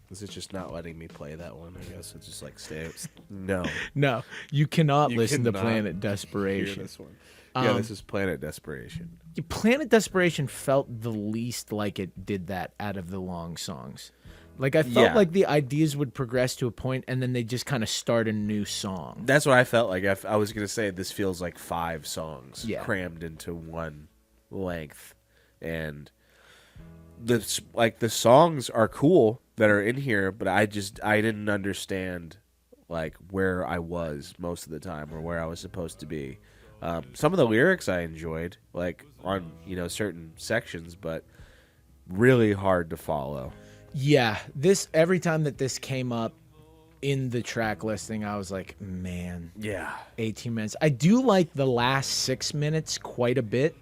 This is just not letting me play that one. I guess it's just like stay. No, No, you cannot You listen to cannot Planet hear Desperation. this one. Yeah, this is Planet Desperation. Planet Desperation felt the least like it did that out of the long songs. Like I felt Yeah. like the ideas would progress to a point and then they just kind of start a new song. That's what I felt like. I was gonna say this feels like 5 songs Yeah. crammed into one length, and the songs are cool that are in here, but I didn't understand like where I was most of the time or where I was supposed to be. Some of the lyrics I enjoyed, like on certain sections, but really hard to follow. Yeah, every time that this came up in the track listing, I was like, man, Yeah, 18 minutes. I do like the last 6 minutes quite a bit.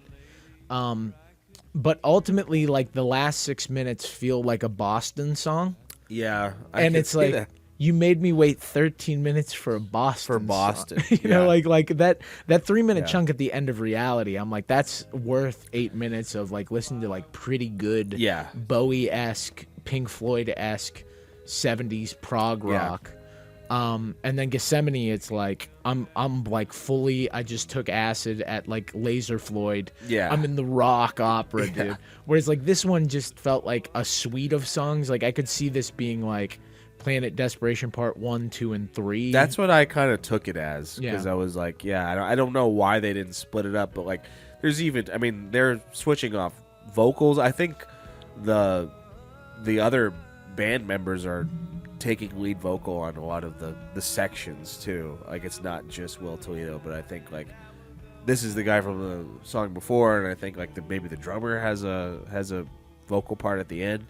But ultimately, like the last 6 minutes feel like a Boston song. yeah, And it's like, you made me wait 13 minutes for a Boston Boston, song. you know, yeah. like that 3-minute Yeah. chunk at the end of Reality. I'm like, that's worth 8 minutes of like listening to like pretty good Yeah. Bowie-esque, Pink Floyd-esque 70s prog Yeah. rock. And then Gethsemane, it's like I'm like fully. I just took acid at like Laser Floyd. Yeah. I'm in the rock opera, dude. Whereas like this one just felt like a suite of songs. Like I could see this being like Planet Desperation Part 1, 2, and 3. That's what I kind of took it as, because Yeah. I was like, I don't know why they didn't split it up, but like they're switching off vocals. I think the other band members are taking lead vocal on a lot of the sections too. Like it's not just Will Toledo, but I think like this is the guy from the song before, and I think like maybe the drummer has a vocal part at the end.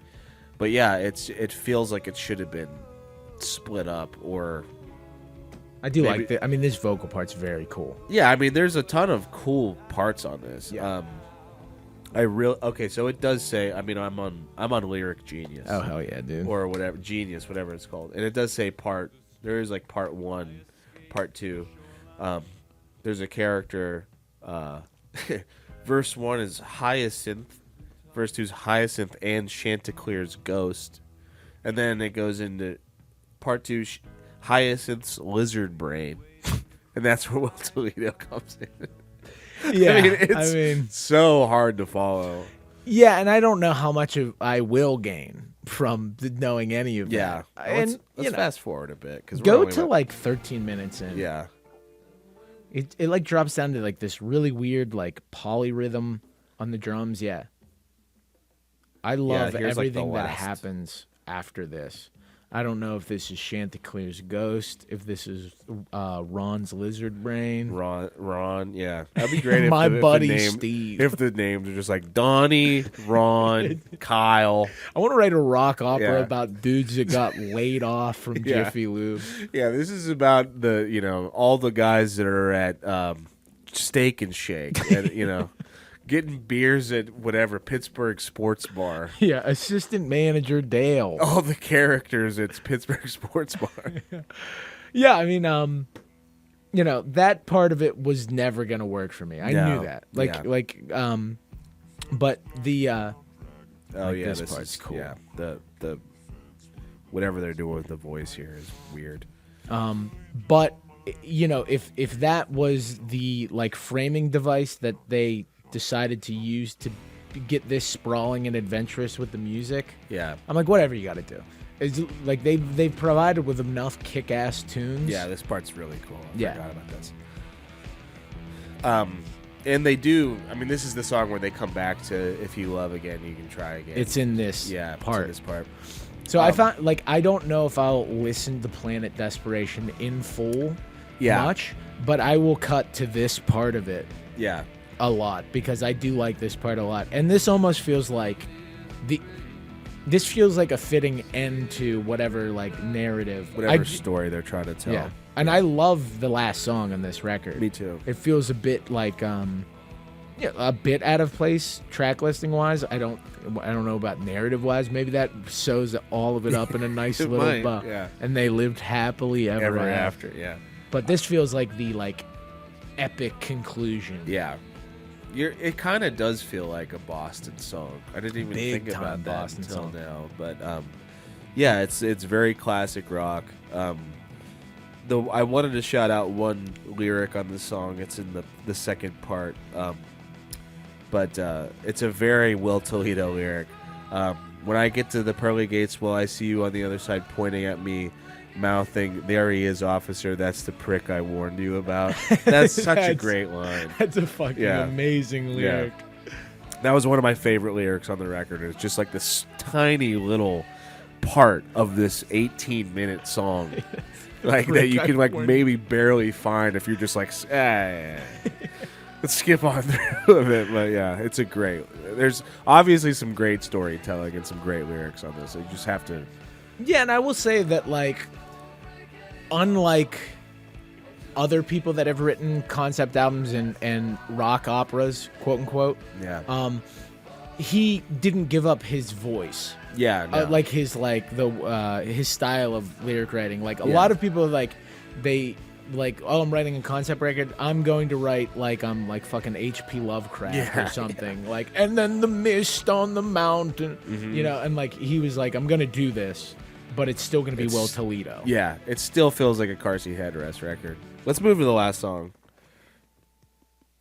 But yeah, it feels like it should have been split up, or I do maybe- like that. I mean, this vocal part's very cool. yeah. I mean, there's a ton of cool parts on this. Yeah. Okay, so it does say. I mean, I'm on Lyric Genius. Oh hell yeah, dude. Or whatever, Genius, whatever it's called, and it does say there is like part 1, part 2. There's a character. Verse 1 is Hyacinth, Verse 2 is Hyacinth and Chanticleer's Ghost. And then it goes into part 2, Hyacinth's Lizard Brain. And that's where Will Toledo comes in. Yeah, I mean, so hard to follow. Yeah, and I don't know how much I will gain from knowing any of that. And let's fast forward a bit. Go to like 13 minutes in. Yeah. It like drops down to like this really weird like polyrhythm on the drums. Yeah. I love everything that happens after this. I don't know if this is Chanticleer's Ghost, if this is Ron's Lizard Brain. Ron, yeah. That'd be great Steve. If the names are just like Donnie, Ron, Kyle. I want to write a rock opera about dudes that got laid off from Jiffy Lube. Yeah, this is about all the guys that are at Steak and Shake and, getting beers at whatever Pittsburgh Sports Bar. Yeah, assistant manager Dale. All the characters at Pittsburgh Sports Bar. Yeah, I mean, that part of it was never gonna work for me. I knew that. But the this part's cool. Yeah, the whatever they're doing with the voice here is weird. But if that was the like framing device that they decided to use to get this sprawling and adventurous with the music. Yeah. I'm like, whatever you got to do. It's like they've provided with enough kick-ass tunes. Yeah, this part's really cool. I forgot about this. And they do, I mean, this is the song where they come back to If You Love Again, You Can Try Again. It's in this part. It's in this part. So I found, like, I don't know if I'll listen to Planet Desperation in full much, but I will cut to this part of it. Yeah. A lot, because I do like this part a lot, and this almost feels like this feels like a fitting end to whatever like narrative, whatever story they're trying to tell. Yeah, and I love the last song on this record. Me too. It feels a bit like a bit out of place track listing wise. I don't know about narrative wise. Maybe that sews all of it up in a nice little bow. Yeah. And they lived happily ever after. Yeah. But this feels like the epic conclusion. Yeah. It kind of does feel like a Boston song. I didn't even think about that Boston until song. now. But yeah, it's very classic rock. Though I wanted to shout out one lyric on the song. It's in the second part. But it's a very Will Toledo lyric. When I get to the pearly gates, will I see you on the other side pointing at me, mouthing, there he is, officer, that's the prick I warned you about. That's such a great line. That's a fucking amazing lyric. Yeah. That was one of my favorite lyrics on the record. It's just like this tiny little part of this 18-minute song. Like that you can maybe barely find if you're just like, let's skip on through of it. But yeah, it's there's obviously some great storytelling and some great lyrics on this. So you just have to. Yeah, and I will say that unlike other people that have written concept albums and rock operas, quote unquote, he didn't give up his voice. Yeah, no. His style of lyric writing. Like a lot of people I'm writing a concept record, I'm going to write like I'm like fucking H.P. Lovecraft or something. Yeah. Like, and then the mist on the mountain, and like he was like, I'm gonna do this, but it's still gonna be Will Toledo. Yeah, it still feels like a Car Seat Headrest record. Let's move to the last song.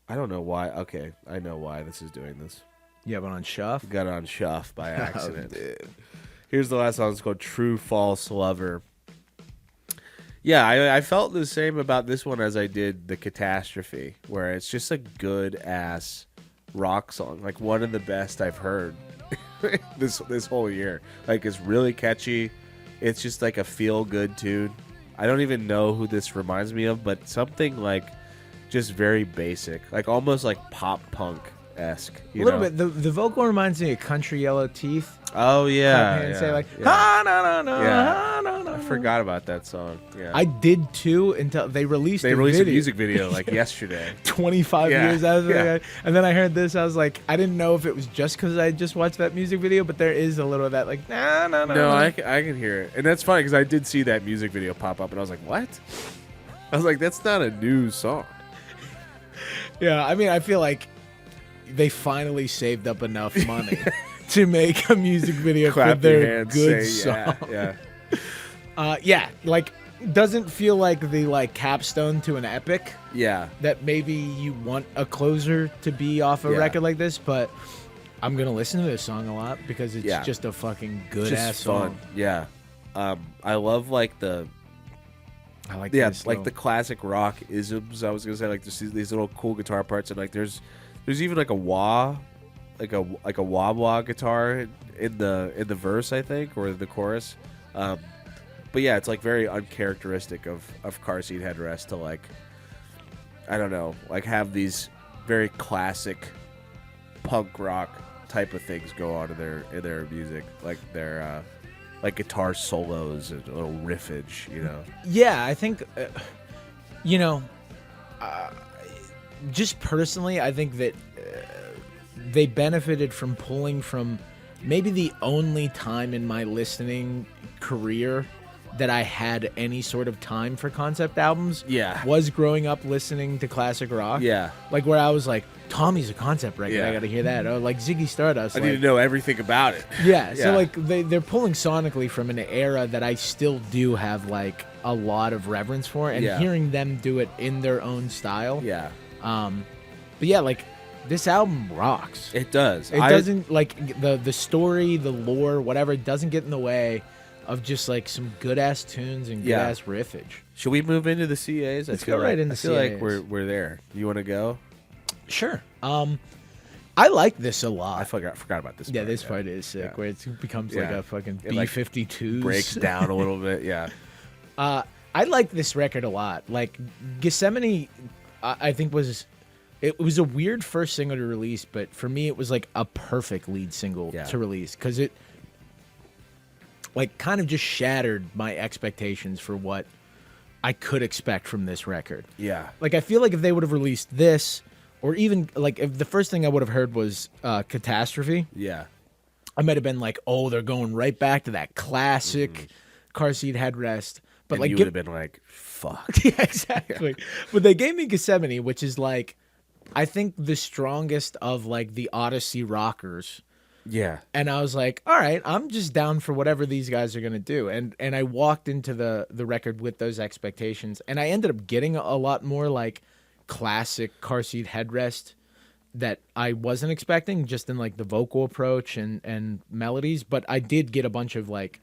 I don't know why. Okay, I know why this is doing this. You have it on shuff? Got it on shuff by accident. Here's the last song. It's called True False Lover. Yeah, I felt the same about this one as I did the Catastrophe, where it's just a good-ass rock song. Like, one of the best I've heard this whole year. Like, it's really catchy. It's just like a feel-good tune. I don't even know who this reminds me of, but something like just very basic. Like, almost like pop-punk-esque. A little bit. The vocal reminds me of Country Yellow Teeth. Oh, yeah. Say like, ha, no, no, ha, no, no. I forgot about that song. Yeah. I did too until they released a music video like yesterday. 25 years after that. And then I heard this. I was like, I didn't know if it was just because I just watched that music video, but there is a little of that like, No, I can hear it. And that's funny because I did see that music video pop up and I was like, what? I was like, that's not a new song. Yeah, I mean, I feel like they finally saved up enough money to make a music video Clap for their your hands, good say, song. yeah. Like doesn't feel like the like capstone to an epic Yeah. that maybe you want a closer to be off a Yeah. record like this, but I'm gonna listen to this song a lot because it's Yeah. just a fucking good Just ass fun. song. Yeah. I love like the this, like though. the classic rock isms. I was gonna say like just these little cool guitar parts, and like there's even like a wah, like a wah wah guitar in the verse, I think, or the chorus. But yeah, it's like very uncharacteristic of Car Seat Headrest to like, I don't know, like have these very classic punk rock type of things go on in their music, like their like guitar solos and a little riffage, you know. Yeah, I think, just personally, I think that they benefited from pulling from maybe the only time in my listening career that I had any sort of time for concept albums. Yeah. Was growing up listening to classic rock. Yeah. Like where I was like, Tommy's a concept record. Yeah. I gotta hear that. Or like Ziggy Stardust. I need to know everything about it. Yeah, so Yeah. like they're pulling sonically from an era that I still do have like a lot of reverence for, and Yeah. hearing them do it in their own style. Yeah. But yeah, like this album rocks. It does. It doesn't like the story, the lore, whatever. It doesn't get in the way of just like some good ass tunes and good Yeah. ass riffage. Should we move into the CAs? Let's go right into I feel like CAs. we're there. You want to go? Sure. I like this a lot. I forgot about this. Yeah, part, this part is sick, Yeah. where it becomes like Yeah. a fucking It, like, B-52s. breaks down a little bit. Yeah. I like this record a lot. Like Gethsemane, I think was a weird first single to release, but for me it was like a perfect lead single Yeah. to release because it like kind of just shattered my expectations for what I could expect from this record. Yeah. Like I feel like if they would have released this, or even like if the first thing I would have heard was Catastrophe, Yeah. I might have been like, oh, they're going right back to that classic Car Seat Headrest. But And like, you would have been like, fuck. yeah, exactly. But they gave me Gethsemane, which is like, I think the strongest of like the Odyssey rockers. Yeah. And I was like, all right, I'm just down for whatever these guys are gonna do. And I walked into the record with those expectations, and I ended up getting a lot more like classic Car Seat Headrest that I wasn't expecting, just in like the vocal approach and melodies. But I did get a bunch of like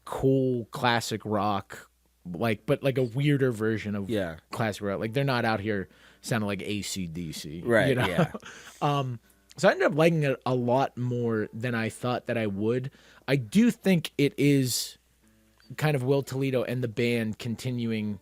cool classic rock, but like a weirder version of Yeah. classic rock. Like they're not out here sounding like AC/DC, Right, You know? yeah. So I ended up liking it a lot more than I thought that I would. I do think it is kind of Will Toledo and the band continuing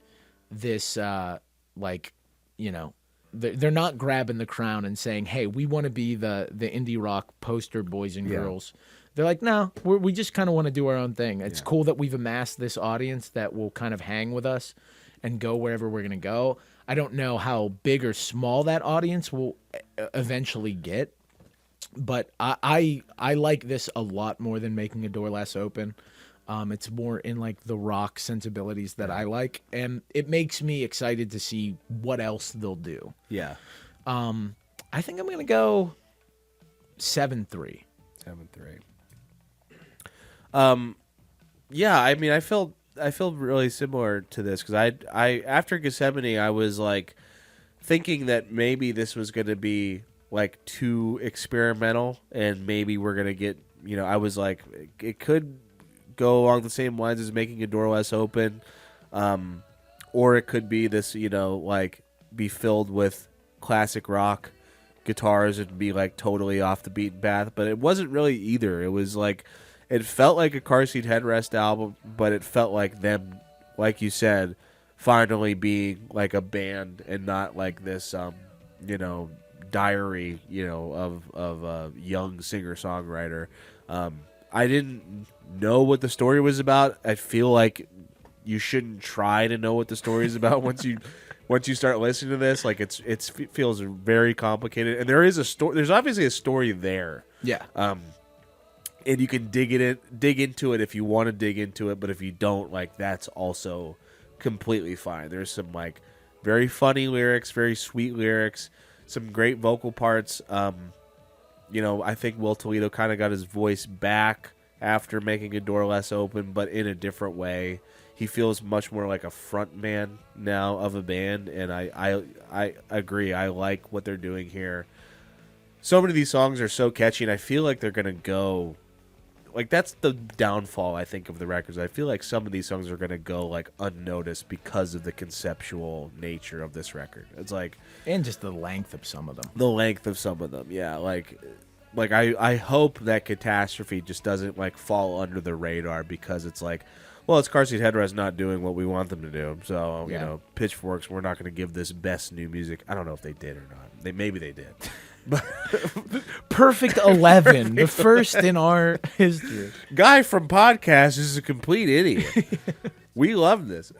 this, like, you know, they're not grabbing the crown and saying, hey, we want to be the indie rock poster boys and Yeah. girls. They're like, no, we just kind of want to do our own thing. It's cool that we've amassed this audience that will kind of hang with us and go wherever we're going to go. I don't know how big or small that audience will eventually get, but I like this a lot more than Making a Door Less Open. It's more in like the rock sensibilities that I like, and it makes me excited to see what else they'll do. Yeah. I think I'm gonna go 7-3. 7-3. Yeah, I mean, I felt really similar to this because I after Gethsemane, I was like thinking that maybe this was going to be like too experimental, and maybe we're gonna get, you know, I was like, it could go along the same lines as Making a Door Less Open, or it could be this, you know, like be filled with classic rock guitars and be like totally off the beaten path. But it wasn't really either. It was like, it felt like a Car Seat Headrest album, but it felt like them, like you said, finally being like a band and not like this, you know, diary, you know, of a young singer-songwriter. I didn't know what the story was about. I feel like you shouldn't try to know what the story is about once you start listening to this. Like it feels very complicated, and there is a story. There's obviously a story there. Yeah. And you can dig into it if you want to dig into it, but if you don't, like, that's also completely fine. There's some like very funny lyrics, very sweet lyrics, some great vocal parts. You know, I think Will Toledo kind of got his voice back after making A Door Less Open, but in a different way. He feels much more like a front man now of a band, and I agree. I like what they're doing here. So many of these songs are so catchy, and I feel like they're going to go... Like, that's the downfall, I think, of the records. I feel like some of these songs are going to go, like, unnoticed because of the conceptual nature of this record. It's like... And just the length of some of them. The length of some of them, yeah. Like I hope that Catastrophe just doesn't, like, fall under the radar because it's like... Well, it's Car Seat Headrest not doing what we want them to do. So, you know, Pitchforks, we're not going to give this best new music. I don't know if they did or not. Maybe they did. But Perfect 11, the first in our history. Guy from podcast is a complete idiot. We love this.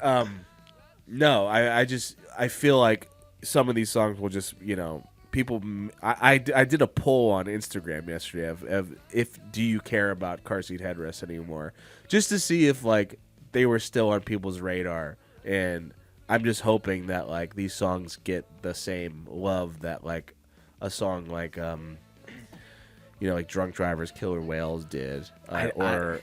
No, I feel like some of these songs will just, you know, people. I did a poll on Instagram yesterday of if do you care about Car Seat Headrest anymore, just to see if like they were still on people's radar, and I'm just hoping that like these songs get the same love that like a song like you know, like Drunk Drivers Killer Whales did, or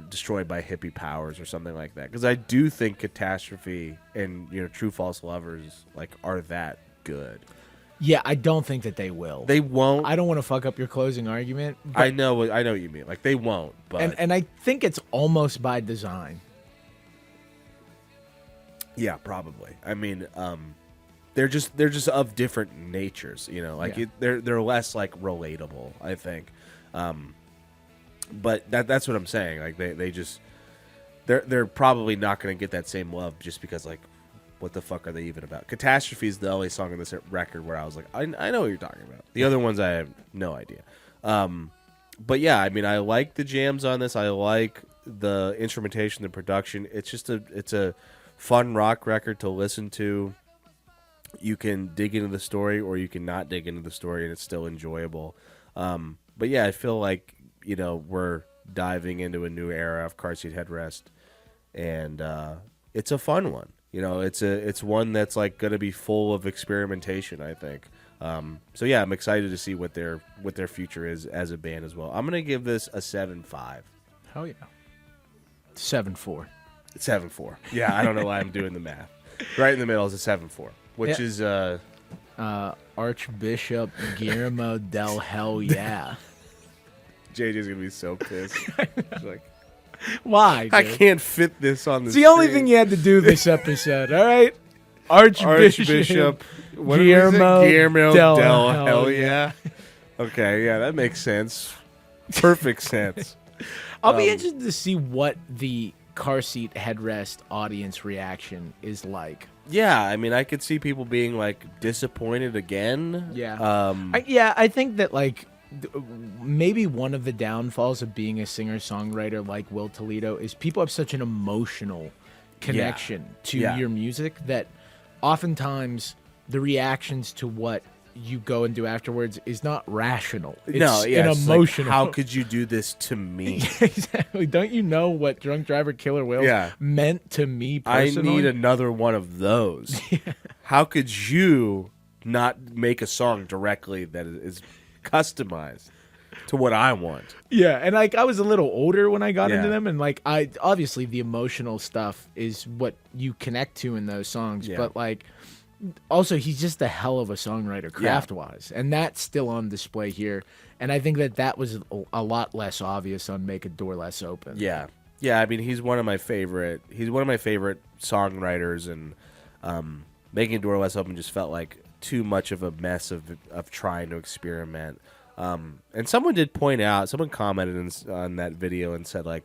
Destroyed by Hippie Powers or something like that, because I do think Catastrophe and, you know, True False Lovers like are that good. Yeah, I don't think that they will. They won't. I don't want to fuck up your closing argument. I know what you mean. Like, they won't. But and I think it's almost by design. Yeah, probably. I mean, they're just of different natures. You know, like they're less like relatable, I think. But that's what I'm saying. Like they're probably not going to get that same love just because like. What the fuck are they even about? Catastrophe is the only song on this record where I was like, I know what you're talking about. The other ones, I have no idea. But yeah, I mean, I like the jams on this. I like the instrumentation, the production. It's just it's a fun rock record to listen to. You can dig into the story or you can not dig into the story, and it's still enjoyable. But yeah, I feel like, you know, we're diving into a new era of Car Seat Headrest, and it's a fun one. You know, it's one that's like going to be full of experimentation, I think. So yeah, I'm excited to see what their future is as a band as well. I'm gonna give this a 7.5. Hell yeah. 7.4. 7.4. Yeah, I don't know why I'm doing the math. Right in the middle is a 7.4, which is Archbishop Guillermo del Hell yeah. JJ's gonna be so pissed. She's like, why? Dude? I can't fit this on the. It's the only thing you had to do this episode. All right, Archbishop Guillermo del Hell yeah. Okay, yeah, that makes sense. Perfect sense. I'll be interested to see what the Car Seat Headrest audience reaction is like. Yeah, I mean, I could see people being like disappointed again. Yeah. I think that like. Maybe one of the downfalls of being a singer-songwriter like Will Toledo is people have such an emotional connection to your music that oftentimes the reactions to what you go and do afterwards is not rational. It's emotional. Like, how could you do this to me? Exactly. Don't you know what Drunk Driver Killer Whales meant to me personally? I need another one of those. How could you not make a song directly that is customized to what I want? Yeah, and like I was a little older when I got into them, and like I obviously the emotional stuff is what you connect to in those songs, but like also he's just a hell of a songwriter craft wise, and that's still on display here. And I think that was a lot less obvious on Make a Door Less Open. Yeah. I mean, he's one of my favorite songwriters, and Making a Door Less Open just felt like too much of a mess of trying to experiment. And someone did point out, someone commented on that video and said like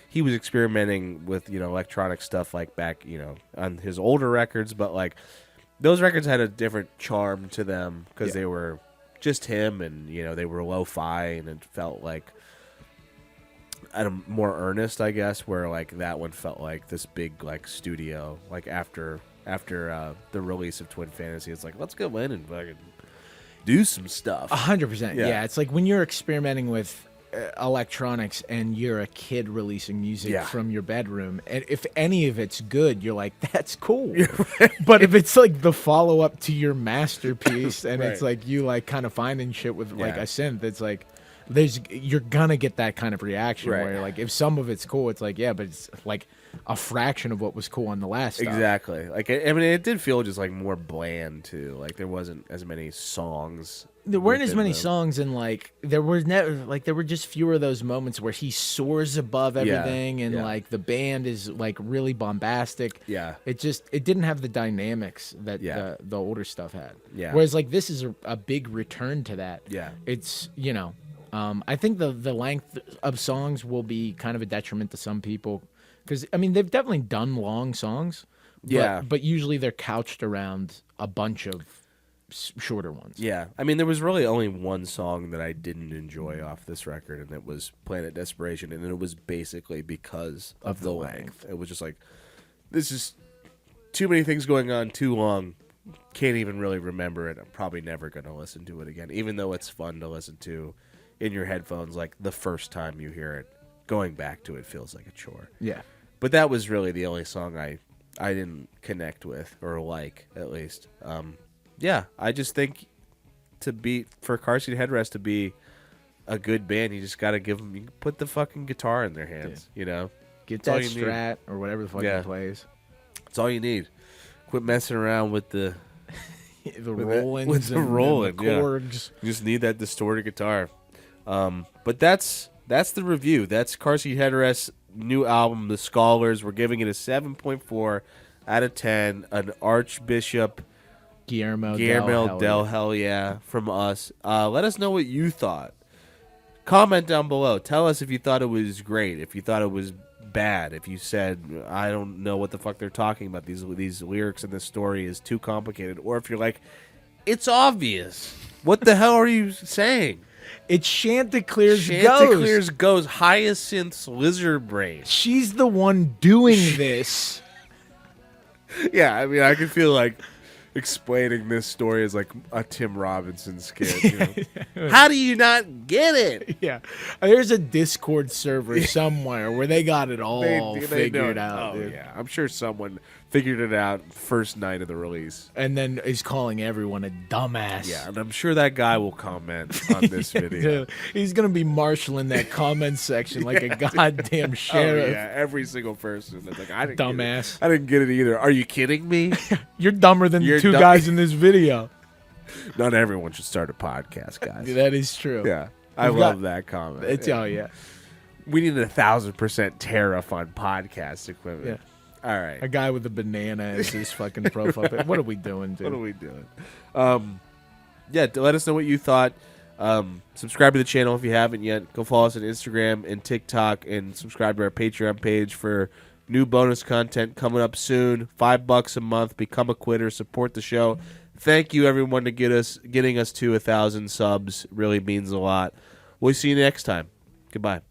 he was experimenting with, you know, electronic stuff like back, you know, on his older records, but like those records had a different charm to them because they were just him, and you know, they were lo-fi, and it felt like more earnest, I guess, where like that one felt like this big like studio, like after the release of Twin Fantasy, it's like, let's go in and fucking do some stuff. 100%. Yeah, it's like when you're experimenting with electronics and you're a kid releasing music Yeah. from your bedroom, and if any of it's good, you're like, that's cool. But if it's like the follow up to your masterpiece and it's Right. like you like kind of finding shit with like Yeah. a synth, it's like you're gonna get that kind of reaction Right. where like if some of it's cool, it's like, yeah, but it's like a fraction of what was cool on the last stuff. Exactly. Like, I mean, it did feel just like more bland too. Like there wasn't as many songs. There weren't as within many them. songs, and like there were never like there were just fewer of those moments where he soars above everything, and yeah. like the band is like really bombastic. Yeah. It didn't have the dynamics that Yeah. the older stuff had. Yeah. Whereas like this is a big return to that. Yeah. It's I think the length of songs will be kind of a detriment to some people because I mean they've definitely done long songs. Yeah. But usually they're couched around a bunch of shorter ones. Yeah, I mean, there was really only one song that I didn't enjoy off this record, and it was Planet Desperation, and it was basically because of the length. It was just like, this is too many things going on, too long. Can't even really remember it. I'm probably never going to listen to it again, even though it's fun to listen to in your headphones, like the first time you hear it. Going back to it feels like a chore. Yeah. But that was really the only song I didn't connect with, or like, at least. Yeah, I just think for Car Seat Headrest to be a good band, you just got to give them, you put the fucking guitar in their hands, you know? Get That's all that you need. Strat or whatever the fuck Yeah. he plays. That's all you need. Quit messing around with the The With roll-ins the and rolling, the yeah. chords. you just need that distorted guitar. But that's the review. That's Car Seat Headrest's new album, The Scholars. We're giving it a 7.4 out of 10, an Archbishop Guillermo Del Hell yeah from us. Let us know what you thought. Comment down below. Tell us if you thought it was great, if you thought it was bad, if you said I don't know what the fuck they're talking about, these lyrics in this story is too complicated, or if you're like, it's obvious. What the hell are you saying? It's Chanticleer's ghost. Chanticleer's Ghost, Hyacinth's lizard brain. She's the one doing this. Yeah, I mean, I could feel like explaining this story as like a Tim Robinson skit. You know? How do you not get it? Yeah. There's a Discord server somewhere where they got it all They figured know. out. Oh dude. yeah, I'm sure someone figured it out first night of the release. And then is calling everyone a dumbass. Yeah, and I'm sure that guy will comment on this video. Dude, he's going to be marshaling that comment section like a goddamn Oh sheriff. yeah, every single person that's like, I didn't Dumbass. Get it. I didn't get it either. Are you kidding me? You're dumber than You're the two dumb- guys in this video. Not everyone should start a podcast, guys. That is true. Yeah, I We've love got- that comment. It's, oh, yeah. We need 1,000% tariff on podcast equipment. Yeah. All right. A guy with a banana as his fucking profile pic. What are we doing, dude? What are we doing? Yeah, let us know what you thought. Subscribe to the channel if you haven't yet. Go follow us on Instagram and TikTok, and subscribe to our Patreon page for new bonus content coming up soon. $5 a month. Become a quitter. Support the show. Thank you, everyone, to getting us to 1,000 subs. Really means a lot. We'll see you next time. Goodbye.